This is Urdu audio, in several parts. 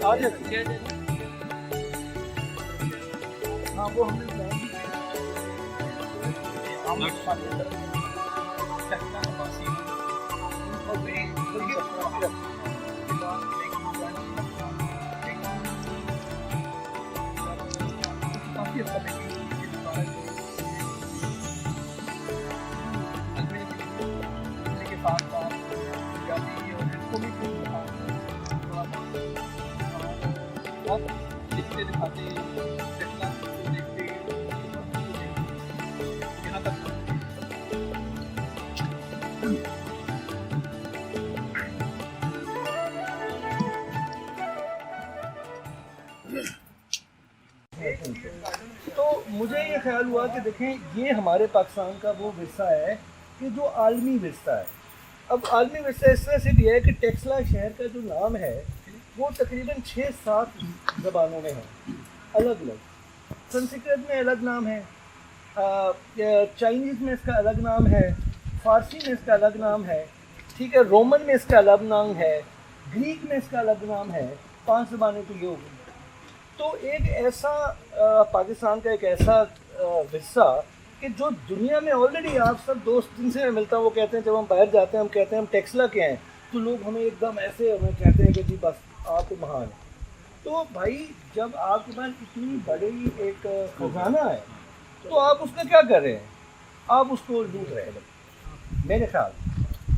آ جائے ہاں وہ ہم نے تو مجھے یہ خیال ہوا کہ دیکھیں یہ ہمارے پاکستان کا وہ ورثہ ہے کہ جو عالمی ورثہ ہے. اب عالمی ورثہ اس طرح سے بھی ہے کہ ٹیکسلا شہر کا جو نام ہے وہ تقریباً 6-7 زبانوں میں ہے الگ الگ. سنسکرت میں الگ نام ہے, چائنیز میں اس کا الگ نام ہے, فارسی میں اس کا الگ نام ہے, ٹھیک ہے, رومن میں اس کا الگ نام ہے, گریک میں اس کا الگ نام ہے. 5 زبانیں تو یہ ہو گئی. تو ایک ایسا پاکستان کا ایک ایسا ورثہ کہ جو دنیا میں آلریڈی آپ سب دوست جن سے میں ملتا ہوں وہ کہتے ہیں جب ہم باہر جاتے ہیں ہم کہتے ہیں ہم ٹیکسلا کے ہیں تو لوگ ہمیں ایک دم ایسے ہمیں کہتے ہیں کہ جی بس آپ تو مہان ہیں. تو بھائی جب آپ کے پاس اتنی بڑی ایک خزانہ ہے تو آپ اس کا کیا کر رہے ہیں؟ آپ اس کو لوٹ رہے ہیں. میرے خیال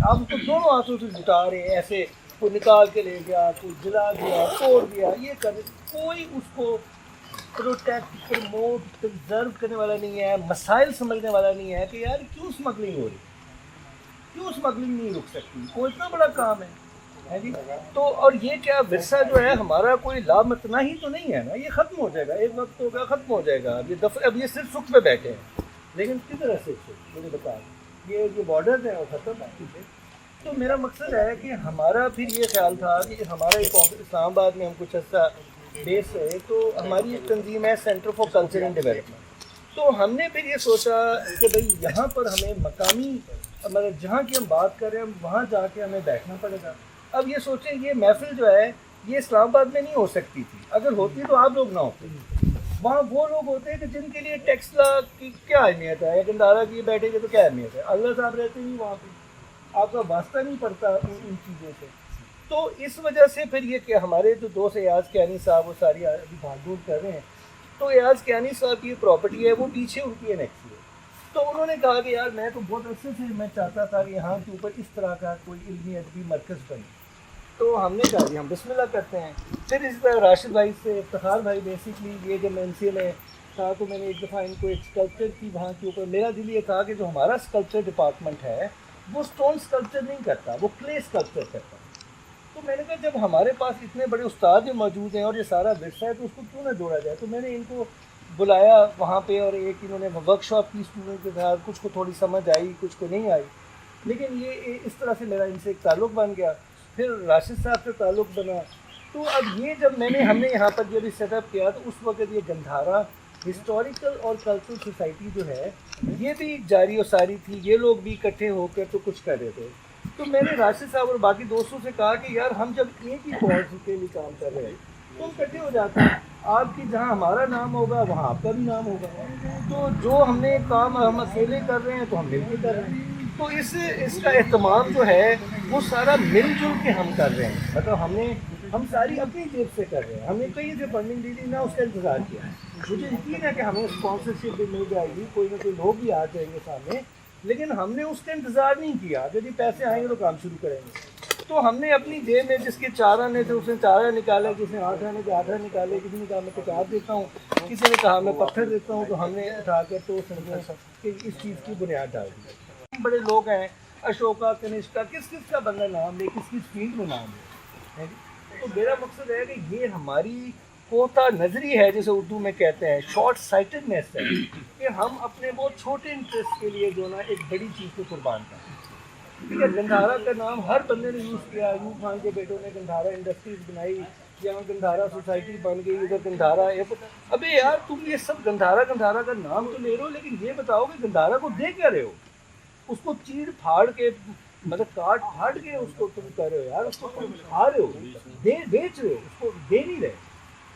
آپ اس کو دونوں ہاتھوں سے لٹا رہے ہیں, ایسے کوئی نکال کے لے گیا, کوئی جلا دیا, توڑ دیا, یہ کر کوئی اس کو پروٹیکٹ پروموٹ پرزرو کرنے والا نہیں ہے, مسائل سمجھنے والا نہیں ہے کہ یار کیوں اسمگلنگ ہو رہی, کیوں اسمگلنگ نہیں رک سکتی, وہ اتنا بڑا کام ہے جی. تو اور یہ کیا ورثہ جو ہے ہمارا کوئی لامتنا ہی تو نہیں ہے نا, یہ ختم ہو جائے گا, ایک وقت ہوگا ختم ہو جائے گا. اب یہ صرف سکھ پہ بیٹھے ہیں لیکن کس طرح سے مجھے بتا یہ جو بارڈرز ہیں وہ ختم ہے. تو میرا مقصد ہے کہ ہمارا پھر یہ خیال تھا کہ ہمارا اسلام آباد میں ہم کچھ ایسا بیس ہے تو ہماری ایک تنظیم ہے centre for culture and development. تو ہم نے پھر یہ سوچا کہ بھئی یہاں پر ہمیں مقامی مطلب جہاں کی ہم بات کر رہے ہیں وہاں جا کے ہمیں بیٹھنا پڑے گا. اب یہ سوچیں یہ محفل جو ہے یہ اسلام آباد میں نہیں ہو سکتی تھی, اگر ہوتی تو آپ لوگ نہ ہوتے, وہاں وہ لوگ ہوتے ہیں کہ جن کے لیے ٹیکسلا کی کیا اہمیت ہے, گندھارا کی بیٹھے گے تو کیا اہمیت ہے. اللہ صاحب رہتے نہیں وہاں پہ, آپ کا واسطہ نہیں پڑتا ان چیزوں سے. تو اس وجہ سے پھر یہ کہ ہمارے جو دوست ایاز کیانی صاحب وہ ساری ابھی بھاگ دوڑ کر رہے ہیں, تو ایاز کیانی صاحب کی پراپرٹی ہے وہ پیچھے ان کی انیکس ہے. تو انہوں نے کہا کہ یار میں تو بہت عرصے سے میں چاہتا تھا کہ یہاں کے اوپر اس طرح کا کوئی علمی ادبی مرکز بنے. تو ہم نے کہا جی ہم بسم اللہ کرتے ہیں. پھر اس طرح راشد بھائی سے افتخار بھائی بیسکلی یہ جب میں ان سے میں تھا تو میں نے ایک دفعہ ان کو ایک اسکلپچر کی وہاں کے اوپر, میرا دل یہ تھا کہ جو ہمارا اسکلپچر ڈپارٹمنٹ ہے وہ اسٹون اسکلپچر نہیں کرتا, وہ کلے اسکلپچر کرتا. تو میں نے کہا جب ہمارے پاس اتنے بڑے استاد جو موجود ہیں اور یہ سارا ورثہ ہے تو اس کو کیوں نہ جوڑا جائے. تو میں نے ان کو بلایا وہاں پہ اور ایک انہوں نے ورک شاپ کی اسٹوڈنٹ کے ساتھ, کچھ کو تھوڑی سمجھ آئی کچھ کو نہیں آئی, لیکن یہ اس طرح سے میرا ان سے ایک تعلق بن گیا. پھر راشد صاحب سے تعلق بنا. تو اب یہ جب ہم نے یہاں پر جب سیٹ اپ کیا تو اس وقت یہ گندھارا ہسٹوریکل اور کلچرل سوسائٹی جو ہے یہ بھی جاری و ساری تھی, یہ لوگ بھی اکٹھے ہو کر تو کچھ کر رہے تھے. تو میں نے راشد صاحب اور باقی دوستوں سے کہا کہ یار ہم جب ایک ہی کاز کے لیے کام کر رہے ہیں تو ہم اکٹھے ہو جاتے ہیں, آپ کی جہاں ہمارا نام ہوگا وہاں آپ کا بھی نام ہوگا. تو جو ہم نے کام ہم اکیلے کر رہے ہیں تو ہم مل کے کر رہے ہیں. تو اس کا اہتمام جو ہے وہ سارا مل جل کے ہم کر رہے ہیں, مطلب ہم ساری اپنی جیب سے کر رہے ہیں. ہم نے کہیں سے فنڈنگ دی تھی نہ اس کا انتظار کیا. مجھے یقین ہے کہ ہمیں اسپانسرشپ بھی مل جائے گی, کوئی نہ کوئی لوگ بھی آ جائیں گے سامنے, لیکن ہم نے اس کا انتظار نہیں کیا کہ جی پیسے آئیں گے تو کام شروع کریں گے. تو ہم نے اپنی جیب میں جس کے 4 آنے تھے اس نے 4 نکالا, کسی نے 8 آنے کے 8 نکالے, کسی نے کہا میں کتاب دیتا ہوں, کسی نے کہا میں پتھر دیتا ہوں. تو ہم نے اٹھا کر تو کہ اس چیز کی بنیاد ڈال دی. بڑے لوگ ہیں اشوکا کنشکا, کس کس کا بندہ نام لے, کس کس فیلڈ میں نام لے. تو میرا مقصد ہے کہ یہ ہماری کوتا نظری ہے جسے اردو میں کہتے ہیں, شارٹ سائٹڈنیس ہے کہ ہم اپنے بہت چھوٹے انٹرسٹ کے لیے جو نا ایک بڑی چیز کو قربان کریں. ٹھیک ہے, گندھارا کا نام ہر بندے نے یوز کیا. یوب خان کے بیٹوں نے گندھارا انڈسٹریز بنائی, یہاں گندھارا سوسائٹی بن گئی, ادھر گندھارا. ابے یار تم یہ سب گندھارا کا نام تو لے رہے ہو, لیکن یہ بتاؤ کہ گندھارا کو دے کیا رہے ہو. اس کو چیڑ پھاڑ کے مطلب کاٹ پھاٹ کے اس کو تم کر رہے ہو یار, اس کو تم کھا رہے ہو, بیچ رہے ہو, اس کو دے نہیں رہے.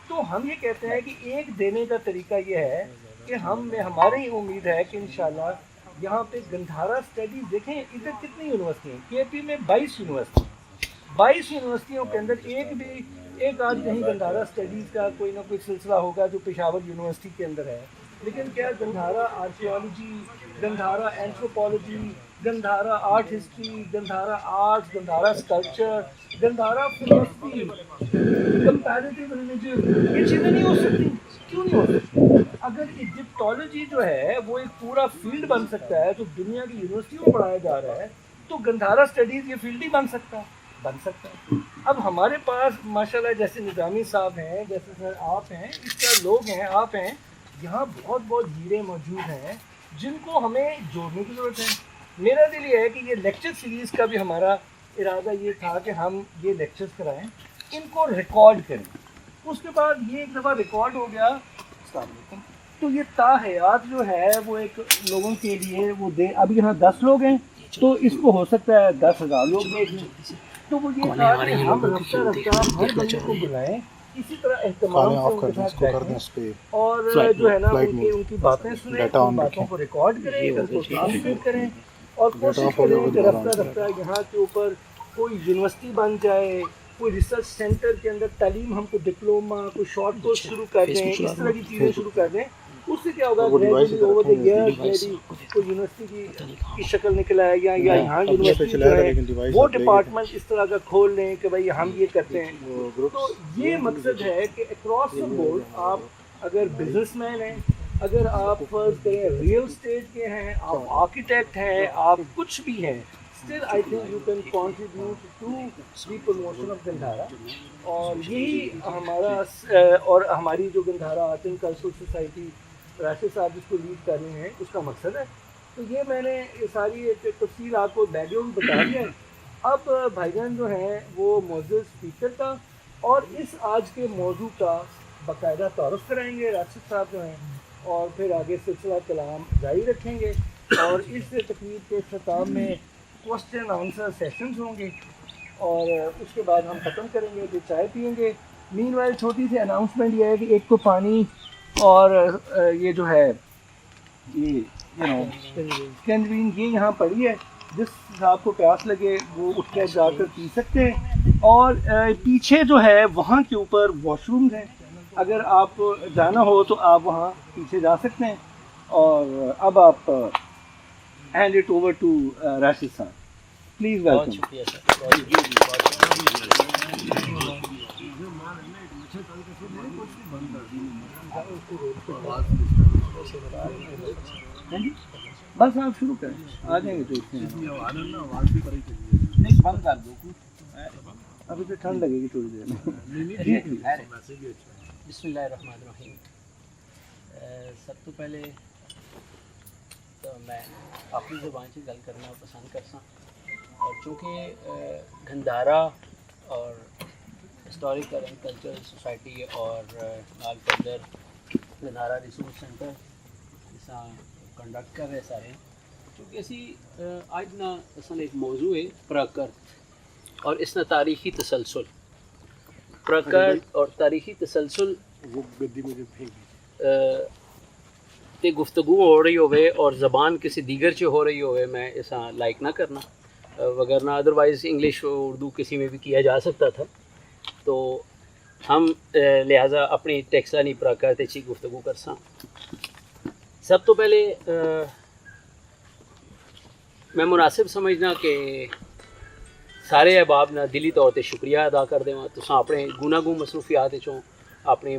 تو ہم یہ کہتے ہیں کہ ایک دینے کا طریقہ یہ ہے کہ ہماری امید ہے کہ انشاءاللہ یہاں پہ گندھارا اسٹڈیز دیکھیں, ادھر کتنی یونیورسٹی ہیں, کے پی میں 22 یونیورسٹی, 22 یونیورسٹیوں کے اندر ایک آدھ کہیں گندھارا اسٹڈیز کا کوئی نہ کوئی سلسلہ ہوگا جو پشاور یونیورسٹی کے اندر ہے. لیکن کیا Gandhara archaeology, Gandhara anthropology, Gandhara art history, Gandhara art, Gandhara sculpture, Gandhara فلسفی, کمپیریٹیو ریلیجن, یہ چیزیں نہیں ہو سکتی. کیوں نہیں ہو سکتی؟ اگر ایجپٹولوجی جو ہے وہ ایک پورا فیلڈ بن سکتا ہے, تو دنیا کی یونیورسٹیوں میں پڑھایا جا رہا ہے, تو گندھارا اسٹڈیز یہ فیلڈ ہی بن سکتا ہے. اب ہمارے پاس ماشاءاللہ جیسے نظامی صاحب ہیں, جیسے سر آپ ہیں, اس طرح لوگ ہیں, آپ ہیں, یہاں بہت ہیرے موجود ہیں جن کو ہمیں جوڑنے کی ضرورت ہے. میرا دل یہ ہے کہ یہ لیکچر سیریز کا بھی ہمارا ارادہ یہ تھا کہ ہم یہ لیکچرز کرائیں, ان کو ریکارڈ کریں. اس کے بعد یہ ایک دفعہ ریکارڈ ہو گیا, السلام علیکم, تو یہ تا حیات جو ہے وہ ایک لوگوں کے لیے وہ اب یہاں 10 لوگ ہیں, تو اس کو ہو سکتا ہے 10,000 لوگ دیکھ لیں. تو وہ یہ کہا کہ ہم رفتہ ہر بندے کو بلائیں, اسی طرح اہتمام سے ان کے ساتھ بیٹھیں اور جو ہے نا ان کی باتیں سنیں, ان باتوں کو ریکارڈ کریں, ان کو ٹرانسلیٹ کریں, اور کوشش کریں کہ رفتہ یہاں کے اوپر کوئی یونیورسٹی بن جائے, کوئی ریسرچ سینٹر کے اندر تعلیم, ہم کو ڈپلوما, کوئی شارٹ کورس شروع کر دیں, اس طرح کی چیزیں شروع کر دیں. اس سے کیا ہوگا, اوور دی ایئر کوئی یونیورسٹی کی شکل نکل آئے, یا یہاں یونیورسٹی جو ہے وہ ڈپارٹمنٹ اس طرح کا کھول لیں کہ بھائی ہم یہ کرتے ہیں. تو یہ مقصد ہے کہ اکراس دا بورڈ, آپ اگر بزنس مین ہیں, اگر آپ فرض کریں ریئل اسٹیٹ کے ہیں, آپ آرکیٹیکٹ ہیں, آپ کچھ بھی ہیں, still I think you can contribute to the promotion of Gandhara. اور یہی ہمارا اور ہماری جو Gandhara art and cultural society Rashid صاحب جس کو لیڈ کر رہے ہیں, اس کا مقصد ہے. تو یہ میں نے ساری ایک تفصیل آپ کو بیک گراؤنڈ بتا دیا ہے. اب بھائی جان جو ہیں وہ معزز اسپیکر کا اور اس آج کے موضوع کا باقاعدہ تعارف کرائیں گے راشد صاحب جو ہیں, اور پھر آگے سلسلہ کلام جاری رکھیں گے, اور اس تقریب کے اختتام میں کوسچن آنسر سیشنز ہوں گے, اور اس کے بعد ہم ختم کریں گے, پھر چائے پئیں گے. مین وائل چھوٹی سی اناؤنسمنٹ یہ ہے کہ ایک تو پانی اور یہ جو ہے یہ کینوین یہ یہاں پڑی ہے, جس صاحب کو پیاس لگے وہ اٹھ کے جا کر پی سکتے ہیں. اور پیچھے جو ہے وہاں کے اوپر واش رومز ہیں, اگر آپ جانا ہو تو آپ وہاں پیچھے جا سکتے ہیں. اور اب آپ hand it over to Rashid صاحب, پلیز ویلکم. شکریہ سر. بس آپ شروع کریں, آ جائیں گے تو نہیں بند کر دو, ابھی تو ٹھنڈ لگے گی تھوڑی دیر میں. بسم اللہ الرحمن الرحیم. سب تو پہلے تو میں اپنی زبان سے گل کرنا پسند کرسا, اور چونکہ گندھارا اور ہسٹوریکل اینڈ کلچرل سوسائٹی اور نال پندر گندھارا ریسورس سینٹر جسا کنڈکٹ کر رہے سارے, کیونکہ اسی اج نا اصل ایک موضوع ہے پراکرت اور اس نا تاریخی تسلسل. پراکرت اور تاریخی تسلسل تے گفتگو ہو رہی ہوئے اور زبان کسی دیگر چ ہو رہی ہوئے, میں ایسا لائک نہ کرنا, وگرنہ ادروائز انگلش اردو کسی میں بھی کیا جا سکتا تھا. تو ہم لہٰذا اپنی ٹیکسلانی پراکرت چی گفتگو کرساں. سب تو پہلے میں مناسب سمجھنا کہ سارے احباب نہ دلی طور تے شکریہ ادا کر دیں. تساں اپنے گوناگوں مصروفیات چوں اپنی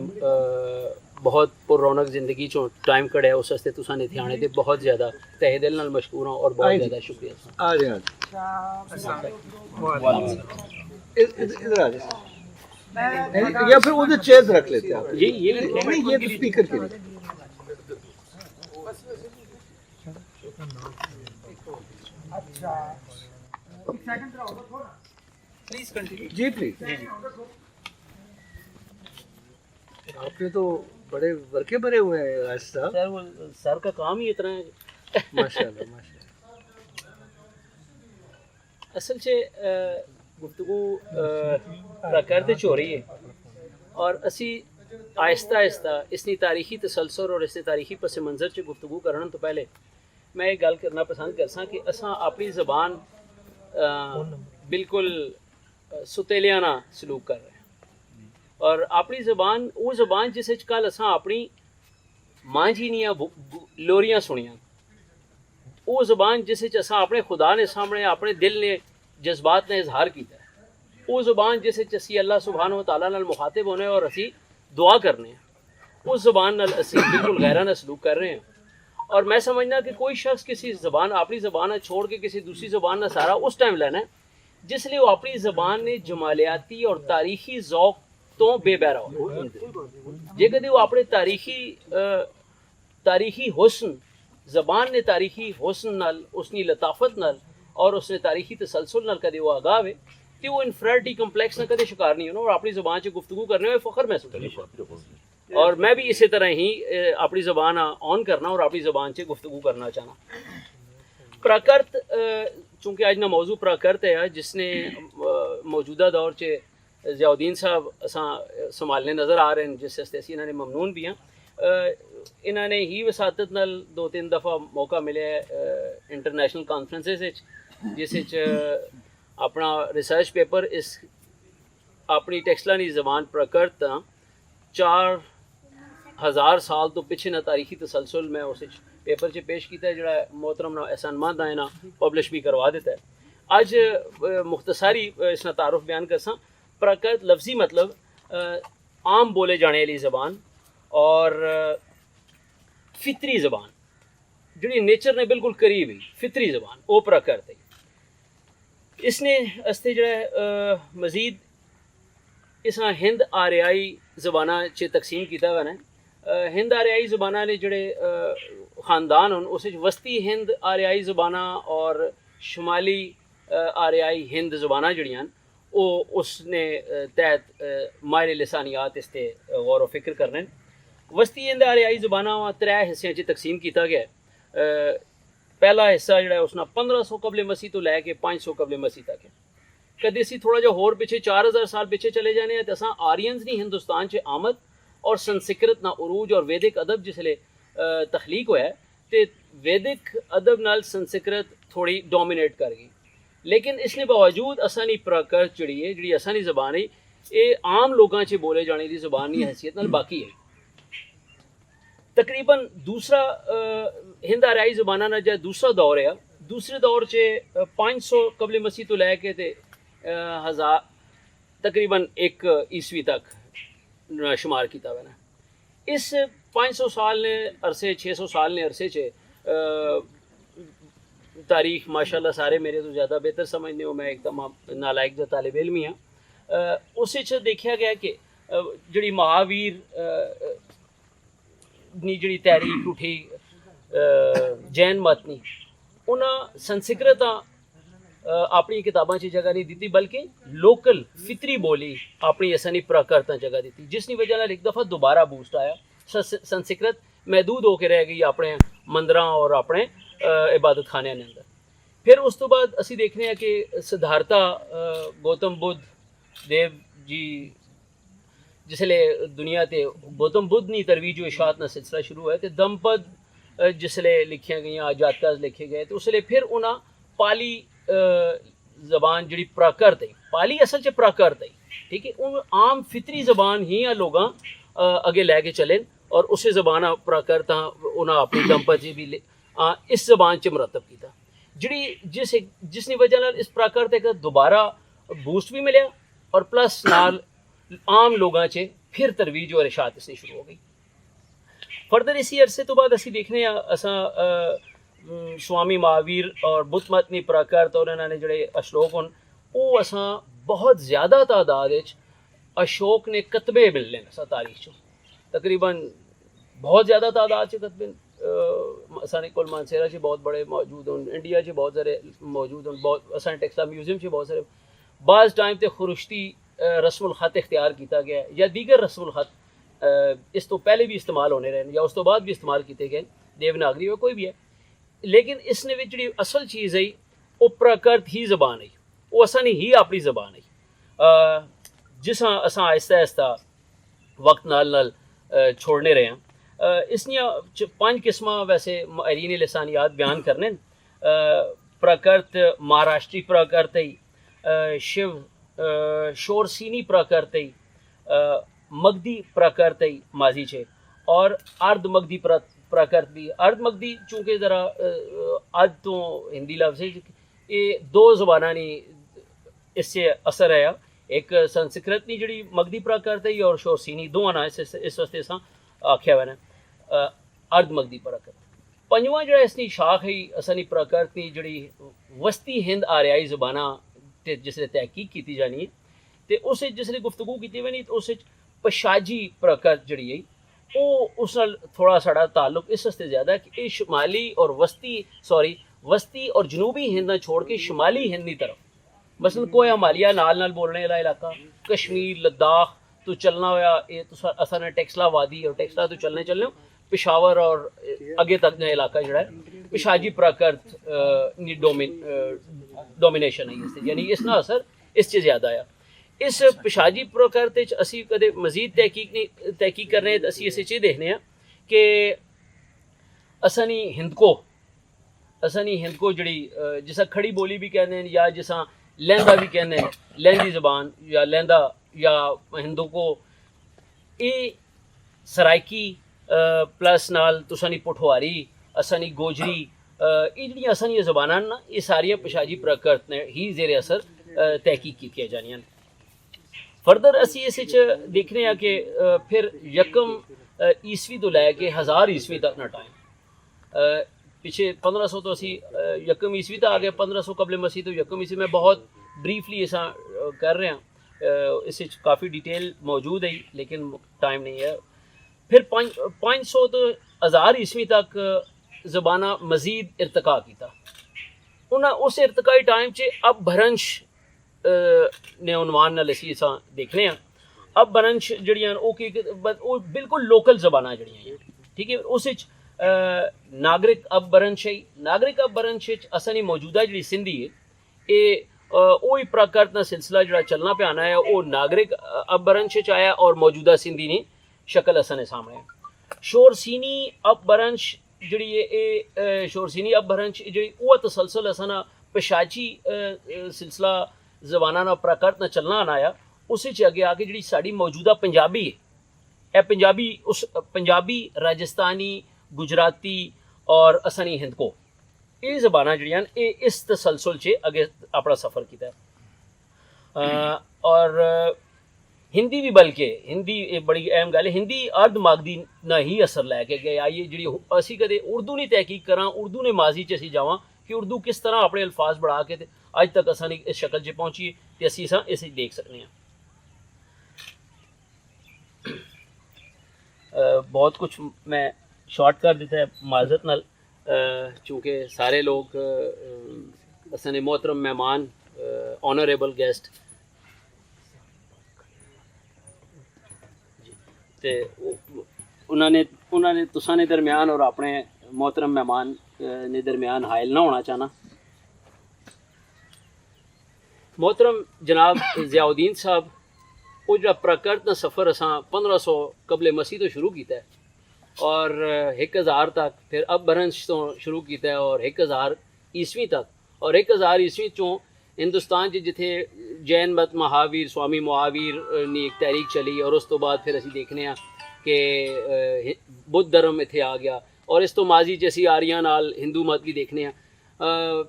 بہت پر رونق زندگی چوں ٹائم کڑیا, اس واسطے تساں نے دھیانے دے بہت زیادہ تہہ دل نال مشکور ہوں اور بہت زیادہ شکریہ. آ جائیں ادھر آ جائیں, یا پھر ادھر چیئرز رکھ لیتے ہیں. یہ نہیں, یہ تو اسپیکر کے لیے. جی پلیز. آپ نے تو بڑے ورکے بھرے ہوئے ہیں راشد صاحب. سر وہ سر کا کام ہی اتنا ہے. ماشاء اللہ ماشاء اللہ. اصل سے گفتگو پراکرت ہو رہی ہے اور اسی آہستہ آہستہ اس نے تاریخی تسلسل اور اس نے تاریخی پس منظر سے گفتگو کرنے تو پہلے میں یہ گل کرنا پسند کرساں کہ اساں اپنی زبان بالکل ستیلیانہ سلوک کر رہے ہیں اور اپنی زبان وہ زبان جس کل اساں اپنی ماں جی نیاں لوریاں سنیاں، وہ زبان جس اساں اپنے خدا نے سامنے اپنے دل نے جذبات نے اظہار کیتا ہے، وہ زبان جس اسی اللہ سبحانہ و تعالیٰ نال مخاطب ہونے اور اسی دعا کرنے ہیں، اس زبان نال اسی بالکل غیرانہ سلوک کر رہے ہیں۔ اور میں سمجھنا کہ کوئی شخص کسی زبان اپنی زبان چھوڑ کے کسی دوسری زبان نہ سارا اس ٹائم لینا ہے جس لیے وہ اپنی زبان نے جمالیاتی اور تاریخی ذوق تو بے بہرا ہو جے کدی وہ اپنے تاریخی حسن زبان نے تاریخی حسن نال اس نے لطافت نال اور اس نے تاریخی تسلسل نال کدی وہ آگاہ ہوئے کہ وہ انفرادی کمپلیکس نہ کدی شکار نہیں ہونا اور اپنی زبان سے گفتگو کرنے میں فخر محسوس کرنا۔ اور میں بھی اسی طرح ہی اپنی زبان آن کرنا اور اپنی زبان سے گفتگو کرنا چاہنا۔ پراکرت چونکہ آج نا موضوع پراکرت ہے جس نے موجودہ دور سے ضیاء الدین صاحب اساں سنبھالنے نظر آ رہے ہیں، جس سے انہوں نے ممنون بھی ہیں۔ انہوں نے ہی وساطت نال 2-3 دفعہ موقع ملے انٹرنیشنل کانفرنسز جس اپنا ریسرچ پیپر اس اپنی ٹیکسٹلانی زبان پراکرت 4000 سال تو پچھے نہ تاریخی تسلسل میں اس پیپر سے پیش کیتا ہے جڑا محترم احسان مند آئے نا پبلش بھی کروا دیتا ہے۔ آج مختصری اس نے تعارف بیان کرساں۔ پراکرت لفظی مطلب عام بولے جانے والی زبان اور فطری زبان جڑی نیچر نے بالکل قریب ہی فطری زبان وہ پراکرت ہے۔ اس نے استے جڑا مزید اس نے ہند آریائی زبانہ چے تقسیم کیتا ہوا ہے۔ ہند آریائی زبانہ نے جڑے خاندان ہن اس وسطی ہند آریائی زبانہ اور شمالی آریائی ہند زبانہ جڑیاں وہ اس نے تحت ماہر لسانیات اس تے غور و فکر کرنے۔ وسطی ہند آریائی زبانہ 3 حصے چ تقسیم کیتا گیا ہے۔ پہلا حصہ جڑا ہے اس نے 1500 قبل مسیح تو لے کے 500 قبل مسیح تک ہے۔ کدی اسی تھوڑا جا ہور پیچھے 4000 سال پیچھے چلے جانے ہیں تو اساں آرینز نہیں ہندوستان چ آمد اور سنسکرت نہ عروج اور ویدک ادب جس لے تخلیق ہوا ہے تے ویدک ادب نال سنسکرت تھوڑی ڈومینیٹ کر گئی، لیکن اس نے باوجود اسانی پراکرت جڑی ہے جڑی اسانی زبان ہے یہ عام لوگاں چ بولے جانے دی زبان کی حیثیت نال باقی ہے۔ تقریباً دوسرا ہند آریائی زبانہ نہ جا دوسرا دور ہے، دوسرے دور چ 500 قبل مسیح تو لے کے تے تقریباً 1 عیسوی تک شمار کیتا ہوا ہے۔ اس 500 سال نے عرصے 600 سال نے عرصے چ تاریخ ماشاءاللہ سارے میرے تو زیادہ بہتر سمجھنے ہو، میں ایک تمام نالائق جو طالب علم ہی ہاں۔ اس دیکھا گیا کہ جڑی مہاویر نی جڑی تحریک اٹھی جین مت نی انہاں سنسکرت اپنی کتاباں چ جگہ نہیں دیتی بلکہ لوکل فطری بولی اپنی اسانی پراکرتاں جگہ دیتی، جس کی وجہ نال ایک دفعہ دوبارہ بوسٹ آیا۔ سنسکرت محدود ہو کے رہ گئی اپنے مندراں اور اپنے عبادت خانے کے اندر۔ پھر اس تو بعد اسی دیکھنے ہیں کہ سدھارتا گوتم بدھ دیو جی جس لے دنیا تے گوتم بدھ نی ترویج و اشاعت نہ سلسلہ شروع ہے تے دمپد جس لے لکھیاں گئیاں جاتکاز لکھے گئے تو اس لے پھر انہاں پالی زبان جڑی پراکرت ہے، پالی اصل چ پراکرت ہے، ٹھیک ہے، ان عام فطری زبان ہی لوگاں اگے لے کے چلیں اور اسے زبان پراکرت انہاں اپنی دمپد جی بھی اس زبان چ مرتب کیتا جڑی جس نے وجہ نال اس پراکرت ایک دوبارہ بوسٹ بھی ملیا اور پلس نال عام لوگاں چ پھر ترویج اور اشاعت اس سے شروع ہو گئی۔ فردر اسی عرصے تو بعد اسی دیکھنے اساں سوامی مہاویر اور بدھ مت نی پراکرت اور انہوں نے جڑے اشلوک ہن وہ اساں بہت زیادہ تعداد اشوک نے کتبے ملنے اساں تاریخ چ تقریباً بہت زیادہ تعداد چ کتبے اساں کول مانسیرا چ بہت بڑے موجود ہیں، انڈیا چ بہت سارے موجود ہیں، بہت اساں ٹیکسلا میوزیم چ بہت سارے۔ بعض ٹائم تے خرشتی رسم الخط اختیار کیتا گیا یا دیگر رسم الخط اس تو پہلے بھی استعمال ہونے رہے یا اس تو بعد بھی استعمال کیتے گئے، دیوناگری میں کوئی بھی ہے، لیکن اس نے جڑی اصل چیز ہے وہ پراکرت ہی زبان ہے۔ وہ اصا نہیں ہی اپنی زبان ہے جس اصا آہستہ آہستہ وقت نال چھوڑنے رہے ہیں. اس نے 5 قسم ویسے ماہرین لسانیات بیان کرنے پراکرت مہاراشٹری پراکرتی شیو شورسینی پراکرتی مگدی پراکرتی ماضی چھے اور ارد مگدی پراکرت بھی. ارد مگدی چونکہ ذرا اد تو ہندی لفظ ہے یہ 2 زبانہ نہیں اس سے اثر ہے. ایک سنسکرت نہیں جڑی مگدی پراکرت ہے اور شورسینی دونوں نا اس واسطے سا آخیا ہوا نا ارد مگدی پراکرت. 5واں جڑا اس کی شاخ ہے اسانی پراکرت کی جڑی وسطی ہند آریائی زبانہ جس نے تحقیق کی جانی ہے تو اس جس نے گفتگو کی ہوئی تو اس پشاجی پراکرت جڑی ہے وہ اس نال تھوڑا ساڑا تعلق اس واسطے زیادہ ہے کہ یہ شمالی اور وسطی اور جنوبی ہند نہ چھوڑ کے شمالی ہند کی طرف مثلا کوئی ہمالیہ نال بولنے والا علاقہ کشمیر لداخ تو چلنا ہوا یہ تو اصل ٹیکسلا وادی اور ٹیکسلا تو چلنے پشاور اور اگے تک کا علاقہ جڑا ہے پشاجی پراکرت ڈومینیشن ہے اس یعنی اس کا اثر اس سے زیادہ آیا. اس پشاجی پراکرت اسی کدے مزید تحقیق کرنے اسی اس دیکھنے ہیں کہ اسانی ہندکو جڑی جسا کھڑی بولی بھی کہنے ہیں یا جسا لہندا بھی کہنے ہیں لہندی زبان یا لہندا یا ہندو کو یہ سرائکی پلس نال تسانی پٹھواری اسانی گوجری یہ جڑی اسانی زباناں نا یہ ساری پشاجی پراکرت نے ہی زیر اثر تحقیق کی جانیاں. فردر اسی اس دیکھنے ہیں کہ پھر یکم عیسوی تو لے کے 1000 عیسوی تک نا ٹائم پیچھے 1500 تو اسی یکم عیسوی تک آگے 1500 قبل مسیح تو یکم عیسوی میں بہت بریفلی ایسا کر رہے ہیں اس کافی ڈیٹیل موجود ہے لیکن ٹائم نہیں ہے. پھر 500 تو 1000 عیسوی تک زبانہ مزید ارتقا کیتا انہاں اس ارتقائی ٹائم چ اب بھرنش نے عنوان نال اسی اساں دیکھنے ہیں. اب برنش جڑیاں وہ بالکل لوکل زباناں جڑیاں ہیں ٹھیک ہے. اس ناگرک اب برنش ہے ناگرک اب برنش اسانی موجودہ جڑی سندھی ہے یہ وہی پراکرت کا سلسلہ جڑا چلنا پہ آنا ہے وہ ناگرک اب برنش آیا اور موجودہ سندھی نے شکل اسانے سامنے ہے. شورسینی اب برنش جڑی ہے شورسینی اب برنش جڑی وہ تسلسل اسانا پشاچی سلسلہ زبانہ نا پراکرت نہ چلنا آنا آیا اس اگے آگے جڑی ساری موجودہ پنجابی ہے اے پنجابی راجستانی گجراتی اور اسانی ہند کو یہ زبانہ جڑیاں اے اس تسلسل سے اگے اپنا سفر کیتا ہے. اور ہندی بھی بلکہ ہندی بڑی اہم گل ہے ہندی ارد ماگدی نہ ہی اثر لے کے گئے آئیے جڑی اسی کدے اردو نہیں تحقیق کراں اردو نے ماضی چ اسی جاواں کہ اردو کس طرح اپنے الفاظ بڑھا کے اج تک اسانی اس شکل سے پہنچی تے اسی اسے دیکھ سکتے ہیں. بہت کچھ میں شارٹ کر دیتا ہے معذرت نال چونکہ سارے لوگ اسانے محترم مہمان آنریبل گیسٹ تے انہوں نے تسانے درمیان اور اپنے محترم مہمان نے درمیان حائل نہ ہونا چاہنا. محترم جناب ضیاء الدین صاحب وہ جو پراکرت کا سفر اساں 1500 قبل مسیح تو شروع کیتا ہے اور 1000 تک پھر اب برنش تو شروع کیتا ہے اور 1000 عیسوی تک اور 1000 عیسوی چوں ہندوستان جتھے جین مت مہاویر سوامی مہاویر نے ایک تحریک چلی اور اس تو بعد پھر اسی دیکھنے ہیں کہ بدھ دھرم اتنے آ گیا اور اس تو ماضی جیسی آریاں نال ہندو مت بھی دیکھنے ہیں.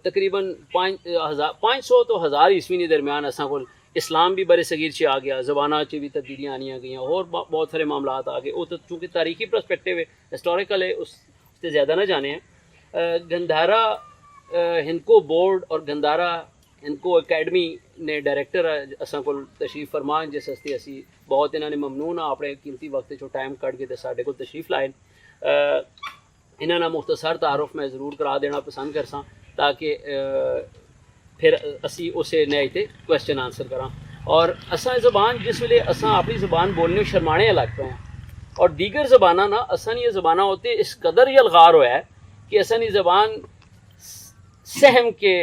تقریباً 500 تو 1000 عیسوی کے درمیان اساں کو اسلام بھی برے صغیر سے آ گیا زبانہ چ بھی تبدیلیاں آنیاں گئیں اور بہت سارے معاملات آ گئے وہ تو چونکہ تاریخی پرسپیکٹیو ہے ہسٹوریکل ہے اس سے زیادہ نہ جانے ہیں. گندھارا ہندکو بورڈ اور گندھارا ہندکو اکیڈمی نے ڈائریکٹر اساں کو تشریف فرمان جس ہستے اسی بہت انہوں نے ممنون ہاں اپنے قیمتی وقت چو ٹائم کٹ کے ساڈے کو تشریف لائے. انہوں نے مختصر تعارف میں ضرور کرا دینا پسند کرساں تاکہ پھر اسی اسے نئے تے کوشچن آنسر کراں. اور اساں زبان جس ویلے اساں اپنی زبان بولنے شرمانے لگ پے ہیں اور دیگر زبانہ نا اسانی یہ زبانہ ہوتے اس قدر یلغار ہوا ہے کہ اسانی زبان سہم کے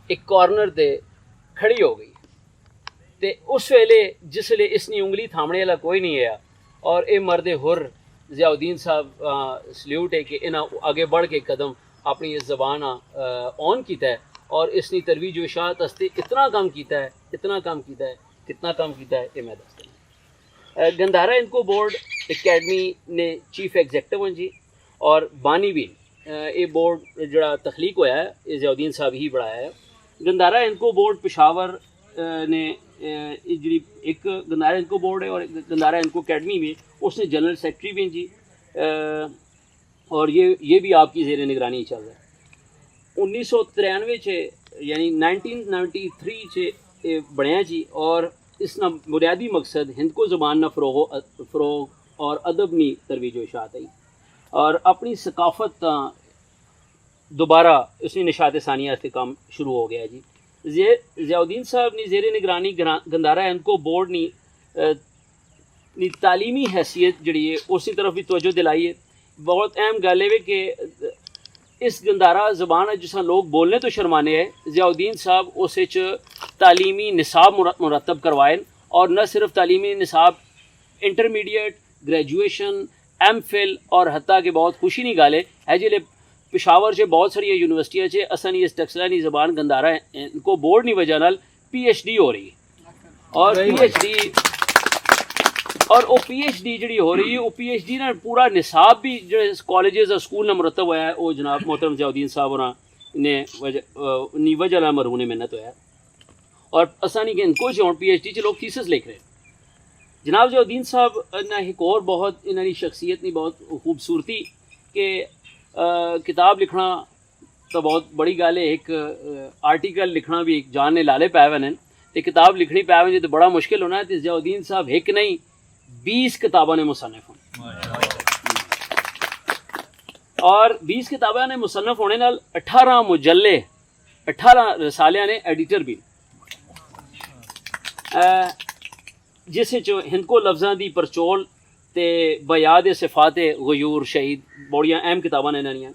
ایک کارنر دے کھڑی ہو گئی تے اس ویلے جس ویلے اس نے انگلی تھامنے والا کوئی نہیں ہے اور اے مرد حر ضیاء الدین صاحب سلیوٹ ہے کہ انہاں آگے بڑھ کے قدم اپنی اس زبان آن کیتا ہے اور اس نے ترویج و اشاعت واسطے اتنا کام کیتا ہے کتنا کام کیتا ہے یہ میں دس دینا. گندھارا انکو بورڈ اکیڈمی نے چیف ایگزیکٹو ہیں جی اور بانی بھی یہ بورڈ جڑا تخلیق ہویا ہے یہ ضیاء الدین صاحب ہی بڑھایا ہے. گندھارا انکو بورڈ پشاور نے جی ایک گندھارا انکو بورڈ ہے اور گندھارا انکو اکیڈمی میں اس نے جنرل سیکرٹری بھی ہیں جی اور یہ بھی آپ کی زیر نگرانی چل رہا ہے. 1993 یعنی 1993 بنیا جی اور اس کا بنیادی مقصد ہند کو زبان نہ فروغ اور ادب نی ترویج و اشاعت آئی اور اپنی ثقافت دوبارہ اس نے نشاط ثانیہ سے کام شروع ہو گیا جی. ضیاء الدین صاحب نے زیر نگرانی گندھارا انکو بورڈ نی تعلیمی حیثیت جڑی ہے اسی طرف بھی توجہ دلائی ہے. بہت اہم گل ہے کہ اس گندھارا زبان ہے جس لوگ بولنے تو شرمانے ہیں ضیاء الدین صاحب اس تعلیمی نصاب مرتب کروائے اور نہ صرف تعلیمی نصاب انٹرمیڈیٹ گریجویشن ایم فل اور حتیٰ کہ بہت خوشی نہیں گالے ہے جی پشاور سے بہت ساری یونیورسٹیاں سے اصل اس ٹیکسلا نی زبان گندھارا ان کو بورڈ نی وجہ نال پی ایچ ڈی ہو رہی ہے اور وہ پی ایچ ڈی جڑی ہو رہی ہے وہ پی ایچ ڈی نا پورا نصاب بھی جو کالجز اور اسکول نے مرتب ہوا ہے وہ جناب محترم ضیاء الدین صاحب نے وجہ نال مرہون محنت ہوا ہے اور اصل نہیں کہ ان کو جو پی ایچ ڈی سے لوگ تھیسس لکھ رہے ہیں. جناب ضیاء الدین صاحب نے ایک اور بہت انہوں شخصیت نے بہت خوبصورتی کہ کتاب لکھنا تو بہت بڑی گل ہے ایک آرٹیکل لکھنا بھی ایک جان نے لالے پائے ہوئے تو کتاب لکھنی پائے ہوئے تو بڑا مشکل ہونا ہے تو ضیاء الدین صاحب ایک نہیں 20 کتابوں نے مصنف ہونے اور 20 کتابوں نے مصنف ہونے نال 18 مجلے 18 رسالیاں نے ایڈیٹر بھی جس ہند کو لفظاں دی پرچول تے بیاد صفات غیور شہید بڑیاں اہم کتاباں نے انہاں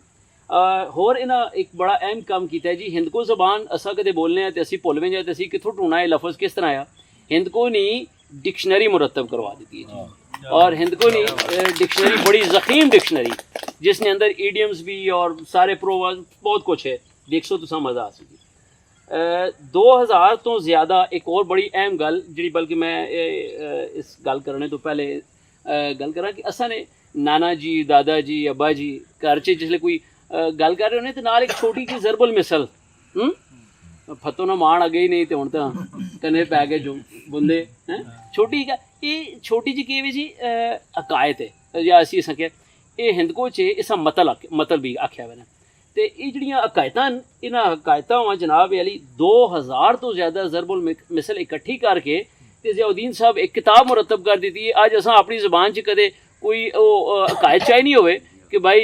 ہور انہاں ایک بڑا اہم کام کیتا ہے جی. ہند کو زبان اساں کدے بولنے ہیں تے اسی بھولویں جائے تے اسی کتھوں ڈھونڈنا ہے لفظ کس طرح آیا. ہند کو نی ڈکشنری مرتب کروا دیتی ہے جی اور ہند کو نی ڈکشنری بڑی ضخیم ڈکشنری جس نے اندر ایڈیمز بھی اور سارے پروورز بہت کچھ ہے دیکھو تو سا مزہ آ سکتی. 2000 تو زیادہ ایک اور بڑی اہم گل جی بلکہ میں اس گل کرنے تو پہلے گل کرا کہ اساں نے نانا جی دادا جی ابا جی گھر چ جسے کوئی گل کر رہے ہونے تو نال ایک چھوٹی جی ضرب المثل فتو نہ مان اگے ہی نہیں تو ہوں تو کنے پی گئے جو بندے چھوٹی یہ چھوٹی جی کہ جی عقائد ہے یا اسی اساں کہ یہ ہند کو اسا متل بھی آخیا ہوا تو یہ جڑیاں عقائداں انہاں عقائداں جناب علی 2000 تو زیادہ ضرب المثل اکٹھی کر کے ضیاء الدین صاحب ایک کتاب مرتب کر دیتی ہے. اج اساں اپنی زبان چ کدے کوئی عقائد چاہی نہیں ہوئے کہ بھائی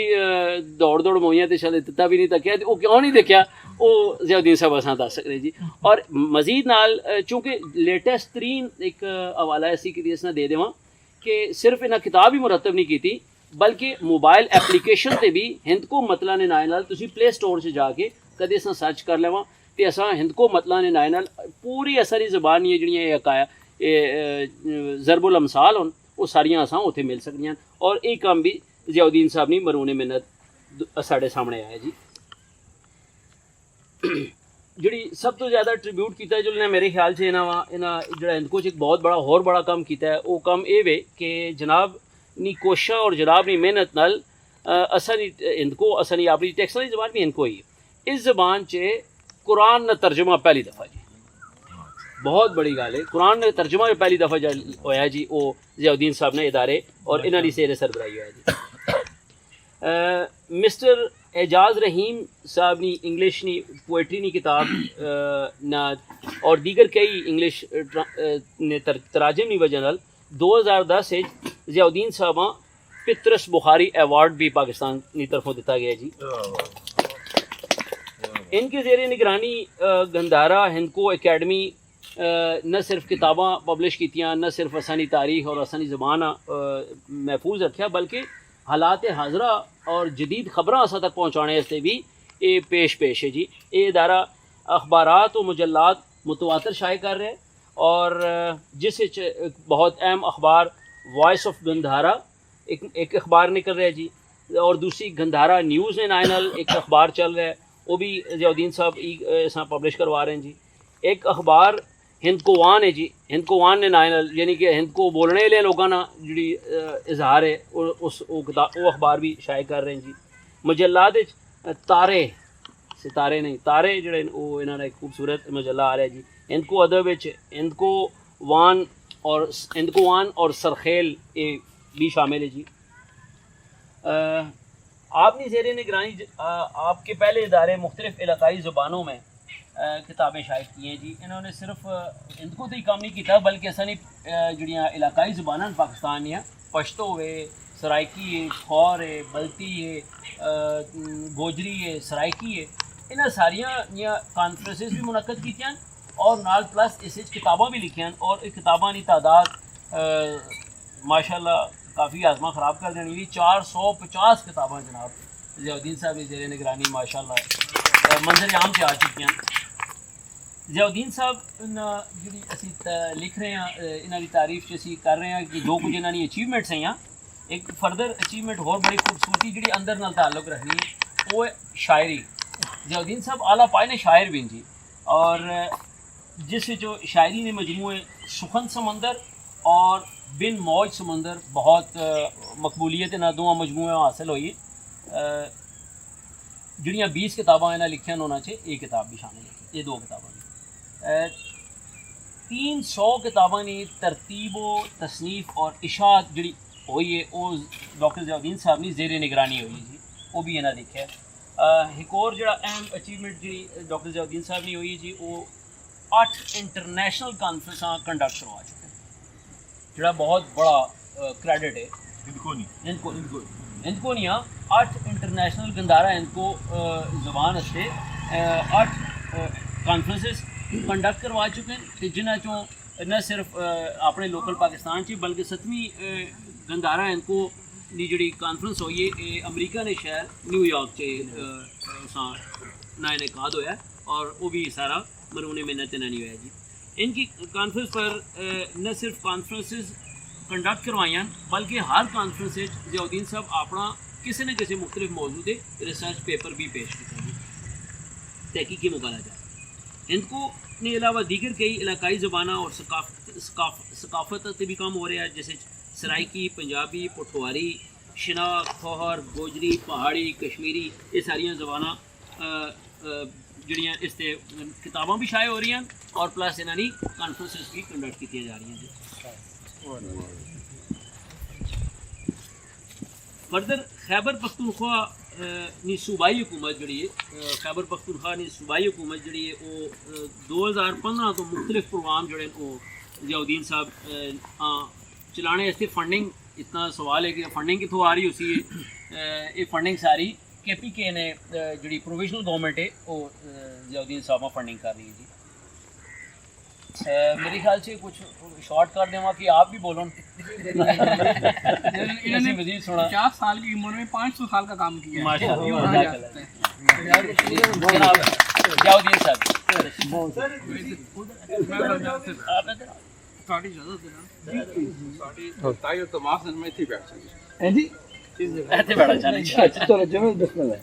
دوڑ موئیاں تے چلے دتا بھی نہیں تکیا وہ کیوں نہیں دیکھا وہ ضیاء الدین صاحب اساں دس سکتے جی. اور مزید نال چونکہ لیٹسٹ ترین ایک حوالہ ایسی کی اس نے دے دیواں کہ صرف انہاں کتاب ہی مرتب نہیں کیتی بلکہ موبائل اپلیکیشن تے بھی ہند کو مطلع نے نائے نال تسی پلے سٹور سے جا کے کدے اساں سرچ کر لواں تے اساں ہند کو مطلع نے نائے نال پوری اثری زبان یہ جڑیاں ضرب الامثال ہون وہ ساریاں اساں اوتھے مل سکدیاں اور یہ کام بھی ضیاء الدین صاحب نے مرہون محنت ساڈے سامنے آیا جی. جڑی سب تو زیادہ ٹریبیوٹ کیتا ہے جو نے میرے خیال سے انہاں جڑا ہند کو ایک بہت بڑا ہور بڑا کام کیتا ہے وہ کام اے وے کہ جناب نی کوشش اور جناب نی محنت نال اساں ہند کو اساں نی اپنی ٹیکسٹائل زبان بھی ہند کو ہی ہے اس زبان چ قرآن نہ ترجمہ پہلی دفعہ جی بہت بڑی گل ہے. قرآن نے ترجمہ پہلی دفعہ ہویا جی وہ ضیاء الدین صاحب نے ادارے اور انہاں دی سیر سربراہی ہوا جی. مسٹر اعجاز رحیم صاحب نی انگلش نی پوئٹری نی کتاب اور دیگر کئی انگلش نے تراجم نی وجہ نال 2010 ضیاء الدین صاحب پطرس بخاری ایوارڈ بھی پاکستان کی طرفوں دیتا گیا جی. ان کے زیر نگرانی گندھارا ہند کو اکیڈمی نہ صرف کتاباں پبلش کیتیاں نہ صرف اسانی تاریخ اور اسانی زبان محفوظ رکھیا بلکہ حالات حاضرہ اور جدید خبراں اساں تک پہنچانے واسطے بھی یہ پیش ہے جی. یہ ادارہ اخبارات و مجلات متواتر شائع کر رہے اور جس بہت اہم اخبار وائس آف گندھارا ایک اخبار نکل رہا ہے جی، اور دوسری گندھارا نیوز نے 9 ایک اخبار چل رہا ہے، وہ بھی ضیاء الدین صاحب پبلش کروا رہے ہیں جی۔ ایک اخبار ہند کو وان ہے جی، ہند کو وان نے 9 یعنی کہ ہند کو بولنے والے لوگوں نا جڑی اظہار ہے وہ اخبار بھی شائع کر رہے ہیں جی۔ مجلات تارے ستارے نہیں تارے جڑے وہ انہوں نے ایک خوبصورت مجلہ آ رہا ہے جی۔ ہند کو ادب ہند کو وان اور سرخیل یہ بھی شامل ہے جی۔ آپ نے زیر نگرانی آپ کے پہلے ادارے مختلف علاقائی زبانوں میں کتابیں شائع کی ہیں جی۔ انہوں نے صرف ہند کو تو ہی کام نہیں کیتا بلکہ اصل جڑیاں علاقائی زبانیں پاکستان دیا پشتو ہے، سرائکی ہے، کھور ہے، بلتی ہے، گوجری ہے، سرائکی ہے، انہاں ساریاں کانفرنسز بھی منعقد کی ہیں اور نال پلس اس کتاباں بھی لکھیاں اور کتاباں کی تعداد ماشاءاللہ کافی آزما خراب کر دینی 450 کتاباں جناب ضیاء الدین صاحب کی زیر نگرانی ماشاءاللہ منظر عام سے آ چکی ہیں۔ ضیاء الدین صاحب جی اسی لکھ رہے ہیں انہوں کی تعریف اسی کر رہے ہیں کہ جو کچھ انہوں نے اچیومنٹس ہیں ایک فردر اچیومنٹ اور بڑی خوبصورتی جڑی اندر نال تعلق رکھنی ہے وہ شاعری۔ ضیاء الدین صاحب اعلیٰ پائے نے شاعر بھی جی، اور جس جو شاعری نے مجموعے سخن سمندر اور بن موج سمندر بہت مقبولیت نہ دونوں مجموعے حاصل ہوئی، جڑیاں 20 کتاباں انہیں لکھیاں ہونا چاہیے، یہ کتاب بھی شامل ہے، یہ 2 کتاباں بھی 300 کتاباں نے ترتیب و تصنیف اور اشاعت جڑی ہوئی ہے وہ ڈاکٹر ضیاء الدین صاحب نے زیر نگرانی ہوئی جی، وہ بھی انہیں لکھا ہے۔ ایک اور جڑا اہم اچیومنٹ جی ڈاکٹر ضیاء الدین صاحب نے ہوئی جی وہ 8 انٹرنیشنل کانفرنساں کنڈکٹ کروا چکے ہیں، جڑا بہت بڑا کریڈٹ ہے ہند کو نہیں 8 انٹرنیشنل گندھارا ہند کو زبان سے 8 کانفرنسز کنڈکٹ کروا چکے ہیں، جنہ چوں نہ صرف اپنے لوکل پاکستان چ بلکہ 7ویں گندھارا ہند کو دی جڑی کانفرنس ہوئی ہے امریکہ نے شہر نیو یارک انعقاد ہوا ہے اور وہ بھی سارا مرہون منت نہیں ہوا جی۔ ان کی کانفرنس پر نہ صرف کانفرنسز کنڈکٹ کروائیں بلکہ ہر کانفرنس ضیاء الدین صاحب اپنا کسی نہ کسی مختلف موضوع کے ریسرچ پیپر بھی پیش کیا جی، تحقیقی مقالہ جات ہند کو نے علاوہ دیگر کئی علاقائی زبانوں اور ثقافت سے بھی کام ہو رہا ہے، جیسے سرائکی، پنجابی، پٹھواری، شناخت، کھوہر، گوجری، پہاڑی، کشمیری، یہ ساری زبانیں جڑیاں اس سے کتاباں بھی شائع ہو رہی ہیں اور پلس انہوں نے کانفرنسز بھی کنڈکٹ کی جا رہی ہیں۔ فردر خیبر پختونخوا نی صوبائی حکومت جڑی ہے خیبر پختونخوا نی صوبائی حکومت جڑی ہے وہ 2015 تو مختلف پروگرام جڑے وہ ضیاء الدین صاحب چلانے اس فنڈنگ اتنا سوال ہے کہ فنڈنگ کتوں آ رہی اسی یہ فنڈنگ ساری کے پی کے نے جڑی پروویژنل گورنمنٹ ہے وہ ضیاء الدین صاحب فنڈنگ کر رہی ہے جی۔ میرے خیال سے کچھ شارٹ کر دیں کہ آپ بھی بولو مزید سنا 50 سال کی عمر میں 500 سال کا کام کیا ہے ماشاءاللہ جناب ضیاء الدین صاحب ساڑھی اجازت تائی تو ماسن میں تھی بیٹھ سکتی ہیں جی ایتھے بیٹھا چاہیے چلو جناب بسم اللہ۔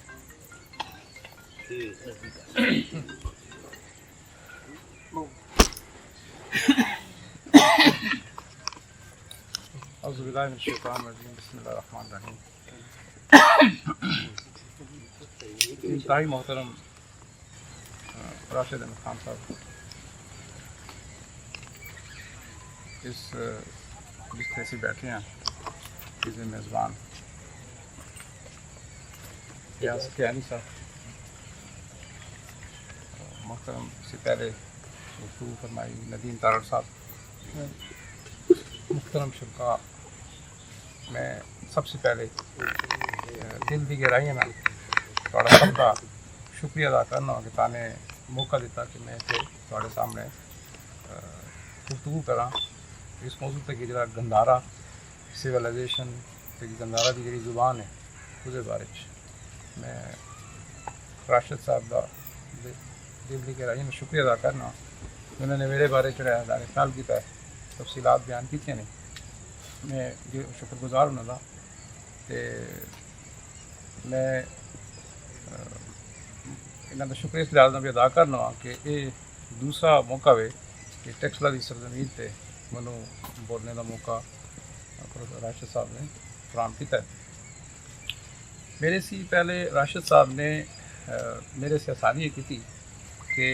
اعوذ باللہ من الشیطان الرجیم بسم اللہ الرحمن الرحیم۔ انتہائی محترم راشد احمد خان صاحب، جس طرح بیٹھے ہیں اس میزبان ریاست کے علی صاحب، محترم سے پہلے گفتگو فرمائی ندیم تارڑ صاحب، محترم شرکا، میں سب سے پہلے دل کی گہرائیاں میں تھوڑا سب کا شکریہ ادا کرنا کہ تانے موقع دیتا کہ میں تھوڑے سامنے گفتگو کراں اس موضوع تک کہ جڑا گندھارا سویلائزیشن گندھارا کی جڑی زبان ہے اس بارے میں راشد صاحب کا دل کی گہرائیاں میں شکریہ ادا کرنا انہوں نے میرے بارے چڑھایا خیال کیا تفصیلات بیان کی نے میں جو شکر گزار ہونا تھا کہ میں انہوں کا شکر اس لحاظ بھی ادا کرنا کہ یہ دوسرا موقع ہے کہ ٹیکسلا کی سرزمین سے مجھے بولنے کا موقع راشد صاحب نے فراہم کیا ہے. میرے سی پہلے راشد صاحب نے میرے سے آسانی یہ کی تھی کہ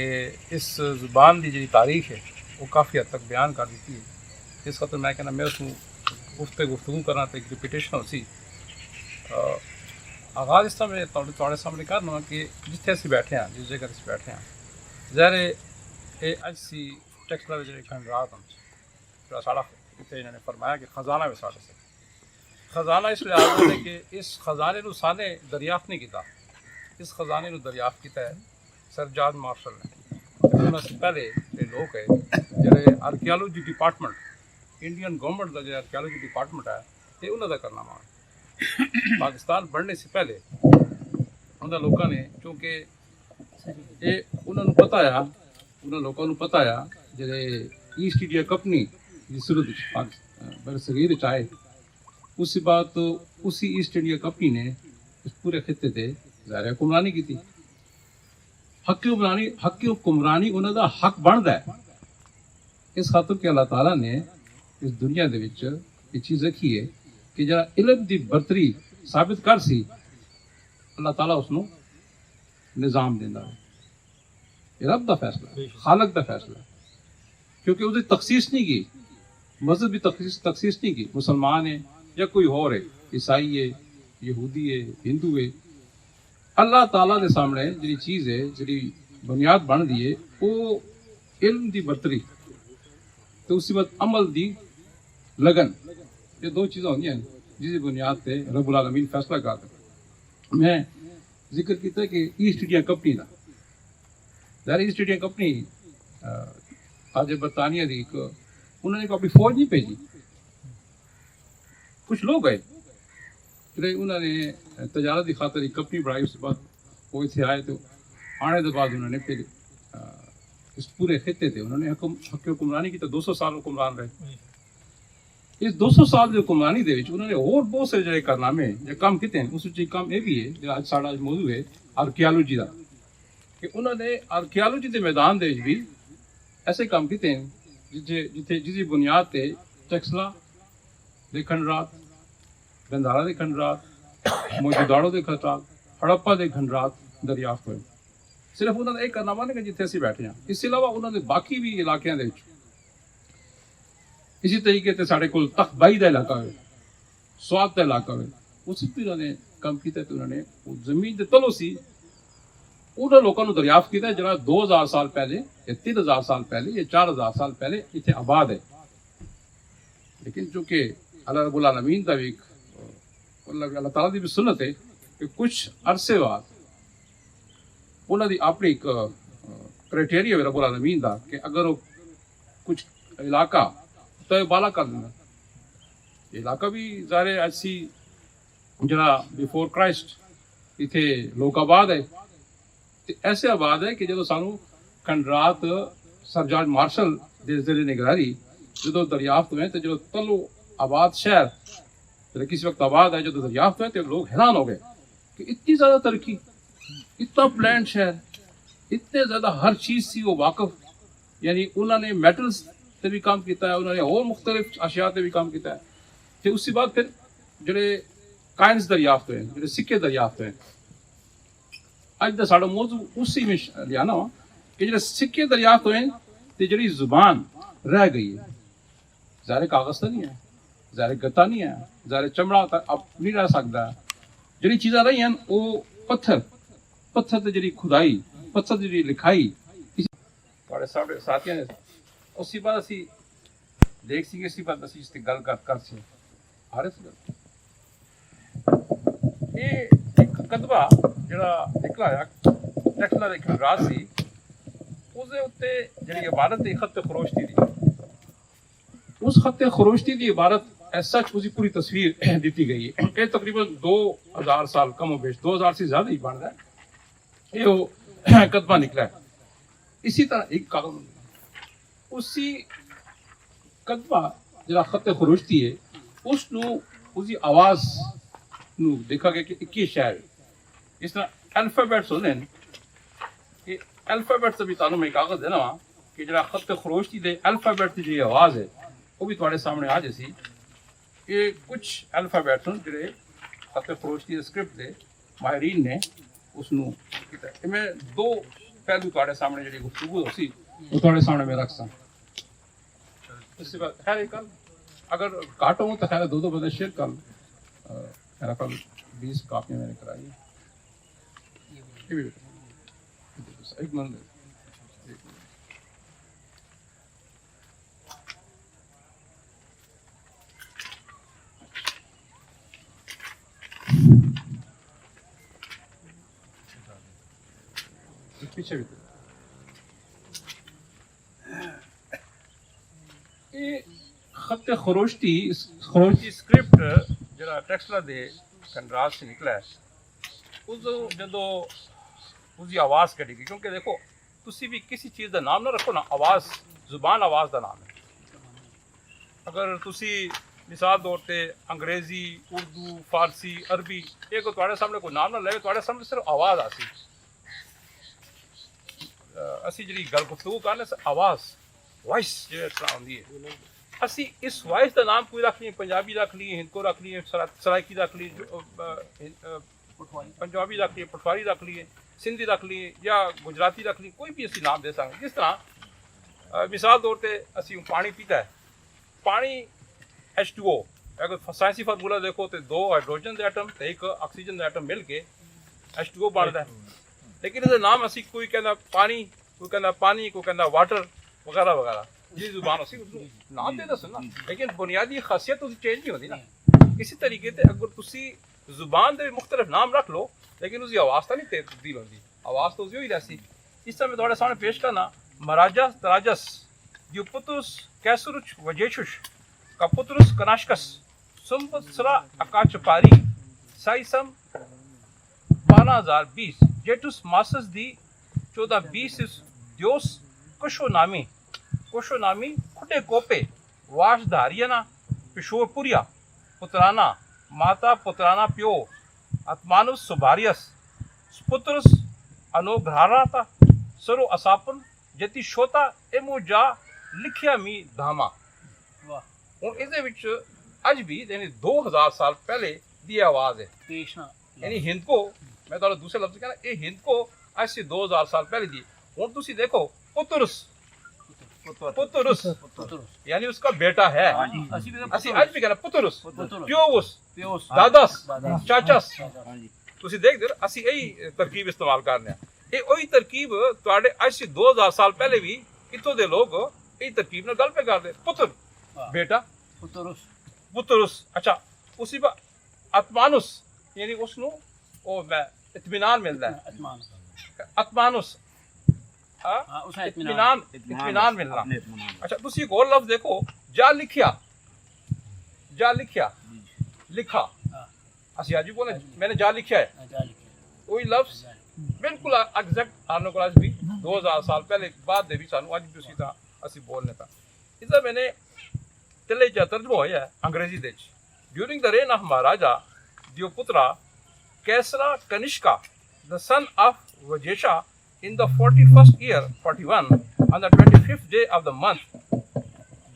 اس زبان کی جی تاریخ ہے وہ کافی حد تک بیان کر دیتی ہے. اس خاطر میں کہنا میں اس گفتگو کرنا تو ایک ریپیٹیشن ہو سی. آغاز اس طرح میں تھوڑے سامنے کرنا کہ جتنے اسی بیٹھے ہیں جس جگہ اسی بیٹھے ہیں ظاہر یہ اج سی ٹیکسلا کے کھنڈرات ہیں جو سارا اتنے انہوں نے فرمایا کہ خزانہ بھی سارے سے خزانہ اس لحاظ سے کہ اس خزانے کو سانے دریافت نہیں کیتا. اس خزانے کو دریافت کیتا ہے سر جارج مارشل نے. انہوں سے پہلے یہ لوگ ہے جڑے آرکیالوجی ڈپارٹمنٹ انڈین گورنمنٹ کا جو آرکیالوجی ڈپارٹمنٹ ہے یہ انہوں کا کرنا مان پاکستان بڑھنے سے پہلے انہوں لوگوں نے چونکہ یہ انہوں نے پتہ ہے انہوں لوگوں کو پتہ ہے جڑے ایسٹ انڈیا کمپنی جس صورت برصغیر چاہے اس بعد تو اسی ایسٹ انڈیا کمپنی نے اس پورے خطے سے ظاہر حکمرانی کی تھی. حق حکمرانی انہوں کا حق بنتا ہے. اس خاطر کہ اللہ تعالیٰ نے اس دنیا دے وچ یہ چیز رکھی ہے کہ جہاں علم دی برتری ثابت کر سی اللہ تعالیٰ اس کو نظام دینا ہے. یہ رب دا فیصلہ ہے خالق دا فیصلہ ہے کیونکہ اس تخصیص نہیں کی مذہب بھی تخصیص نہیں کی مسلمان ہے یا کوئی اور ہے عیسائی ہے یہودی ہے ہندو ہے. اللہ تعالیٰ کے سامنے جی چیز ہے جی بنیاد بن دی ہے وہ علم دی برتری تو اسی بعد عمل دی لگن یہ دو چیزیں ہوتی ہیں جس بنیاد پہ رب العالمین فیصلہ کرتا. میں ذکر کیا کہ ایسٹ انڈیا کمپنی کا ظاہر ایسٹ انڈیا کمپنی آج برطانیہ کی انہوں نے اپنی فوج نہیں بھیجی. کچھ لوگ گئے انہوں نے تجارت کی خاطر ایک کمپنی بڑھائی. اس کے بعد وہ اتنے آئے تو آنے کے بعد انہوں نے پھر اس پورے خطے تھے انہوں نے حکمرانی کی تو 200 سال حکمران رہے. اس 200 سال کی حکمرانی دے انہوں نے اور بہت سے جڑے کارنامے جو کام کیتے ہیں اس کام یہ بھی ہے جو اج ساڑا موضوع ہے آرکیالوجی کا کہ انہوں نے آرکیالوجی کے میدان دے بھی ایسے کام کیتے ہیں جس بنیاد تے ٹیکسلا دے کھنڈرات گندھارا دے کھنڈرات موجوداڑو دے کھنڈرات ہڑپا دے کھنڈرات دریافت ہوئے. صرف انہوں نے ایک کارنامہ نہیں کہ جتنے اسی بیٹھے ہیں. اس کے علاوہ انہوں نے باقی بھی علاقوں دے اسی طریقے سے سارے کو تخت بائی کا علاقہ ہوئے سوات کا علاقہ ہوئے اس بھی انہوں نے کام کیا. انہوں نے زمین کے تلو سی انہوں لوگوں کو دریافت کیا جہاں 2000 سال پہلے یا 3000 سال پہلے یا 4000 سال پہلے اتنے آباد ہے. لیکن چونکہ اللہ رب العالمین کا بھی اللہ تعالیٰ کی بھی سنت ہے کہ کچھ عرصے بعد انہوں نے اپنی ایک کرائٹیریا ہے رب العالمین کا کہ اگر وہ کچھ علاقہ تو بالا کر دینا. یہ علاقہ بھی ظاہر ایسی جڑا بیفور کرائسٹ اتنے لوگ آباد ہے ایسے آباد ہے کہ جب سانو کھنڈرات سر جارج مارشل دے زیر نگرانی جدو دریافت ہوئے تو جو تلو آباد شہر کسی وقت آباد ہے جو دریافت ہوئے تو لوگ حیران ہو گئے کہ اتنی زیادہ ترقی اتنا پلانڈ شہر اتنے زیادہ ہر چیز سی وہ واقف. یعنی انہوں نے میٹلز سے بھی کام کیتا ہے انہوں نے اور مختلف اشیاء سے بھی کام کیتا ہے. پھر اس کے بعد پھر جڑے کائنز دریافت ہوئے جڑے سکے دریافت ہوئے اج کا ساڑا موضوع اسی میں لیا نا کہ جڑے سکے دریافت ہوئے تو جڑی زبان رہ گئی ہے ظاہر کاغذ تو نہیں ہے ظاہر گتا نہیں ہے ظاہر چمڑا اب نہیں رہ سکتا. جڑی چیزاں رہی ہیں وہ پتھر تے جڑی کھدائی پتھر تے جڑی لکھائی تھوڑے ساتھیاں نے اسی بعد اسی دیکھ سی اسی بعد اسی اس تے گل کر سی عارف گل یہ ایک کتبہ جڑا نکلا ہے ٹیکسلا دے کھنڈرات سی اس دے اوتے جڑی عبارت ہے خط خروشتی دی اس خط خروشتی دی عبارت ایسا اسی پوری تصویر دیتی گئی ہے. یہ تقریباً 2000 سال کم و بیش 2000 سے زیادہ ہی بن رہا ہے یہ کتبہ نکلا ہے. اسی طرح ایک کاغذ ਉਸੀ ਕਦਮਾ ਜਿਹੜਾ ਖਤ ਖਰੋਸ਼ਤੀ ਹੈ ਉਸ ਨੂੰ ਉਸਦੀ ਆਵਾਜ਼ ਨੂੰ ਦੇਖਾਂਗੇ ਕਿ ਕੀ ਸ਼ਾਇਰ ਇਸ ਤਰ੍ਹਾਂ ਅਲਫਾਬੈਟਸ ਹੁੰਦੇ ਨੇ ਇਹ ਅਲਫਾਬੈਟਸ ਵੀ ਤੁਹਾਨੂੰ ਮੈਂ ਕਾਗਜ਼ ਦੇਣਾ ਵਾ ਕਿ ਜਿਹੜਾ ਖਤ ਖਰੋਸ਼ਤੀ ਦੇ ਅਲਫਾਬੈਟ ਦੀ ਜਿਹੜੀ ਆਵਾਜ਼ ਹੈ ਉਹ ਵੀ ਤੁਹਾਡੇ ਸਾਹਮਣੇ ਆ ਜਾਸੀ ਇਹ ਕੁਝ ਅਲਫਾਬੈਟਸ ਹਨ ਜਿਹੜੇ ਖਤ ਖਰੋਸ਼ਤੀ ਦੇ ਸਕ੍ਰਿਪਟ ਦੇ ਮਾਹਿਰੀਨ ਨੇ ਉਸ ਨੂੰ ਕੀਤਾ ਇਹ ਮੈਂ ਦੋ ਪਹਿਲੂ ਤੁਹਾਡੇ ਸਾਹਮਣੇ ਜਿਹੜੀ ਗੁਫ਼ਤਗੂ ਹੋਸੀ وہ تھوڑے سامنے میں رکھ سکتا اس کے بعد خیر کل اگر کاٹوں تو خیر دو بندے شیئر کر میرا کل 20 کاپیاں میں نے کرائی ایک منٹ پیچھے بھی یہ خط خروشتی اسکرپٹ جڑا ٹیکسلا دے کنراج سے نکلا ہے اس جدو اس کی آواز کٹی گئی کیونکہ دیکھو تسی بھی کسی چیز کا نام نہ رکھو نا آواز زبان آواز کا نام ہے اگر تسی مثال طور پہ انگریزی اردو فارسی عربی یہ کوئی تھوڑے سامنے کوئی نام نہ لے تھوڑے سامنے صرف آواز آسی اسی جڑی گل گفتگو کرنے سے آواز وائس جو طرح ہوتی ہے اسی اس وائس کا نام کوئی رکھ لیے پنجابی رکھ لیے ہندکو رکھ لیے سرائکی رکھ لیے پنجابی رکھ لیے پٹواری رکھ لیے سندھی رکھ لیے یا گجراتی رکھ لیے کوئی بھی اسی نام دے سکتے جس طرح مثال طور پہ اسی پانی پیتا ہے پانی H2O اگر سائنسی فارمولا دیکھو تو 2 ہائیڈروجن کے ایٹم تو 1 آکسیجن کے ایٹم مل کے H2O بنتا ہے لیکن اس نام اسی کوئی کہنا پانی کوئی کہنا واٹر وغیرہ وغیرہ جی زبان اسی نام دے دس نا لیکن بنیادی خاصیت اس چینج نہیں ہوتی نا اسی طریقے سے اگر تسی زبان دے مختلف نام رکھ لو لیکن اس کی آواز تو نہیں تبدیل ہوتی آواز تو اسی رہسی اس طرح میں تھوڑے سامنے پیش کرنا مراجا تراجس دیوپترس کیسرچ وجیشش کپترس کناشکس سمبتسرا اکاچپاری سائسم 12020 جیٹس ماسس دی 1420 دیوس کشو نامی کھٹے کوپے واش دھارینا پشور پوریا پترانا ماتا پترانا پیو اتمانوس سباریس سپترس انوگرہاراتا سرو اساپن جتی شوتا ایمو جا لکھیا می دھاما ہوں اس اج بھی یعنی 2000 سال پہلے دی آواز ہے یعنی ہند کو میں تو دوسرے لفظ کہنا یہ ہند کو اج سے 2000 سال پہلے دی ہوں تسی دیکھو پترس یعنی اس کا بیٹا ہے اسی اج بھی کہنا پترس پیوس دادس چاچس تسی دیکھ دے اسی یہی ترکیب استعمال کرنے یہ وہی ترکیب تواڈے اج سے 2000 سال پہلے بھی اتوں دے لوگ یہی ترکیب نال گل پہ کرتے پتر بیٹا پترس اچھا اسی پر اتمانوس یعنی اس نو او میں اطمینان ملتا ہے اطمانوس اطمینان ملنا اچھا تسی ایک اور لفظ دیکھو جا لکھا لکھا اسی آج بھی بولے میں نے جا لکھا ہے وہی لفظ بالکل ایگزیکٹ آنے کو بھی 2000 سال پہلے بعد دے بھی سانو آج بھی اسی طرح اسی بولنے تھا اس میں نے تلے جا ترجمہ ہوا ہے انگریزی دے during the reign of Maharaja Devaputra Kaisara Kanishka the son of Vajesha in the 41st year 41 on the 25th day of the month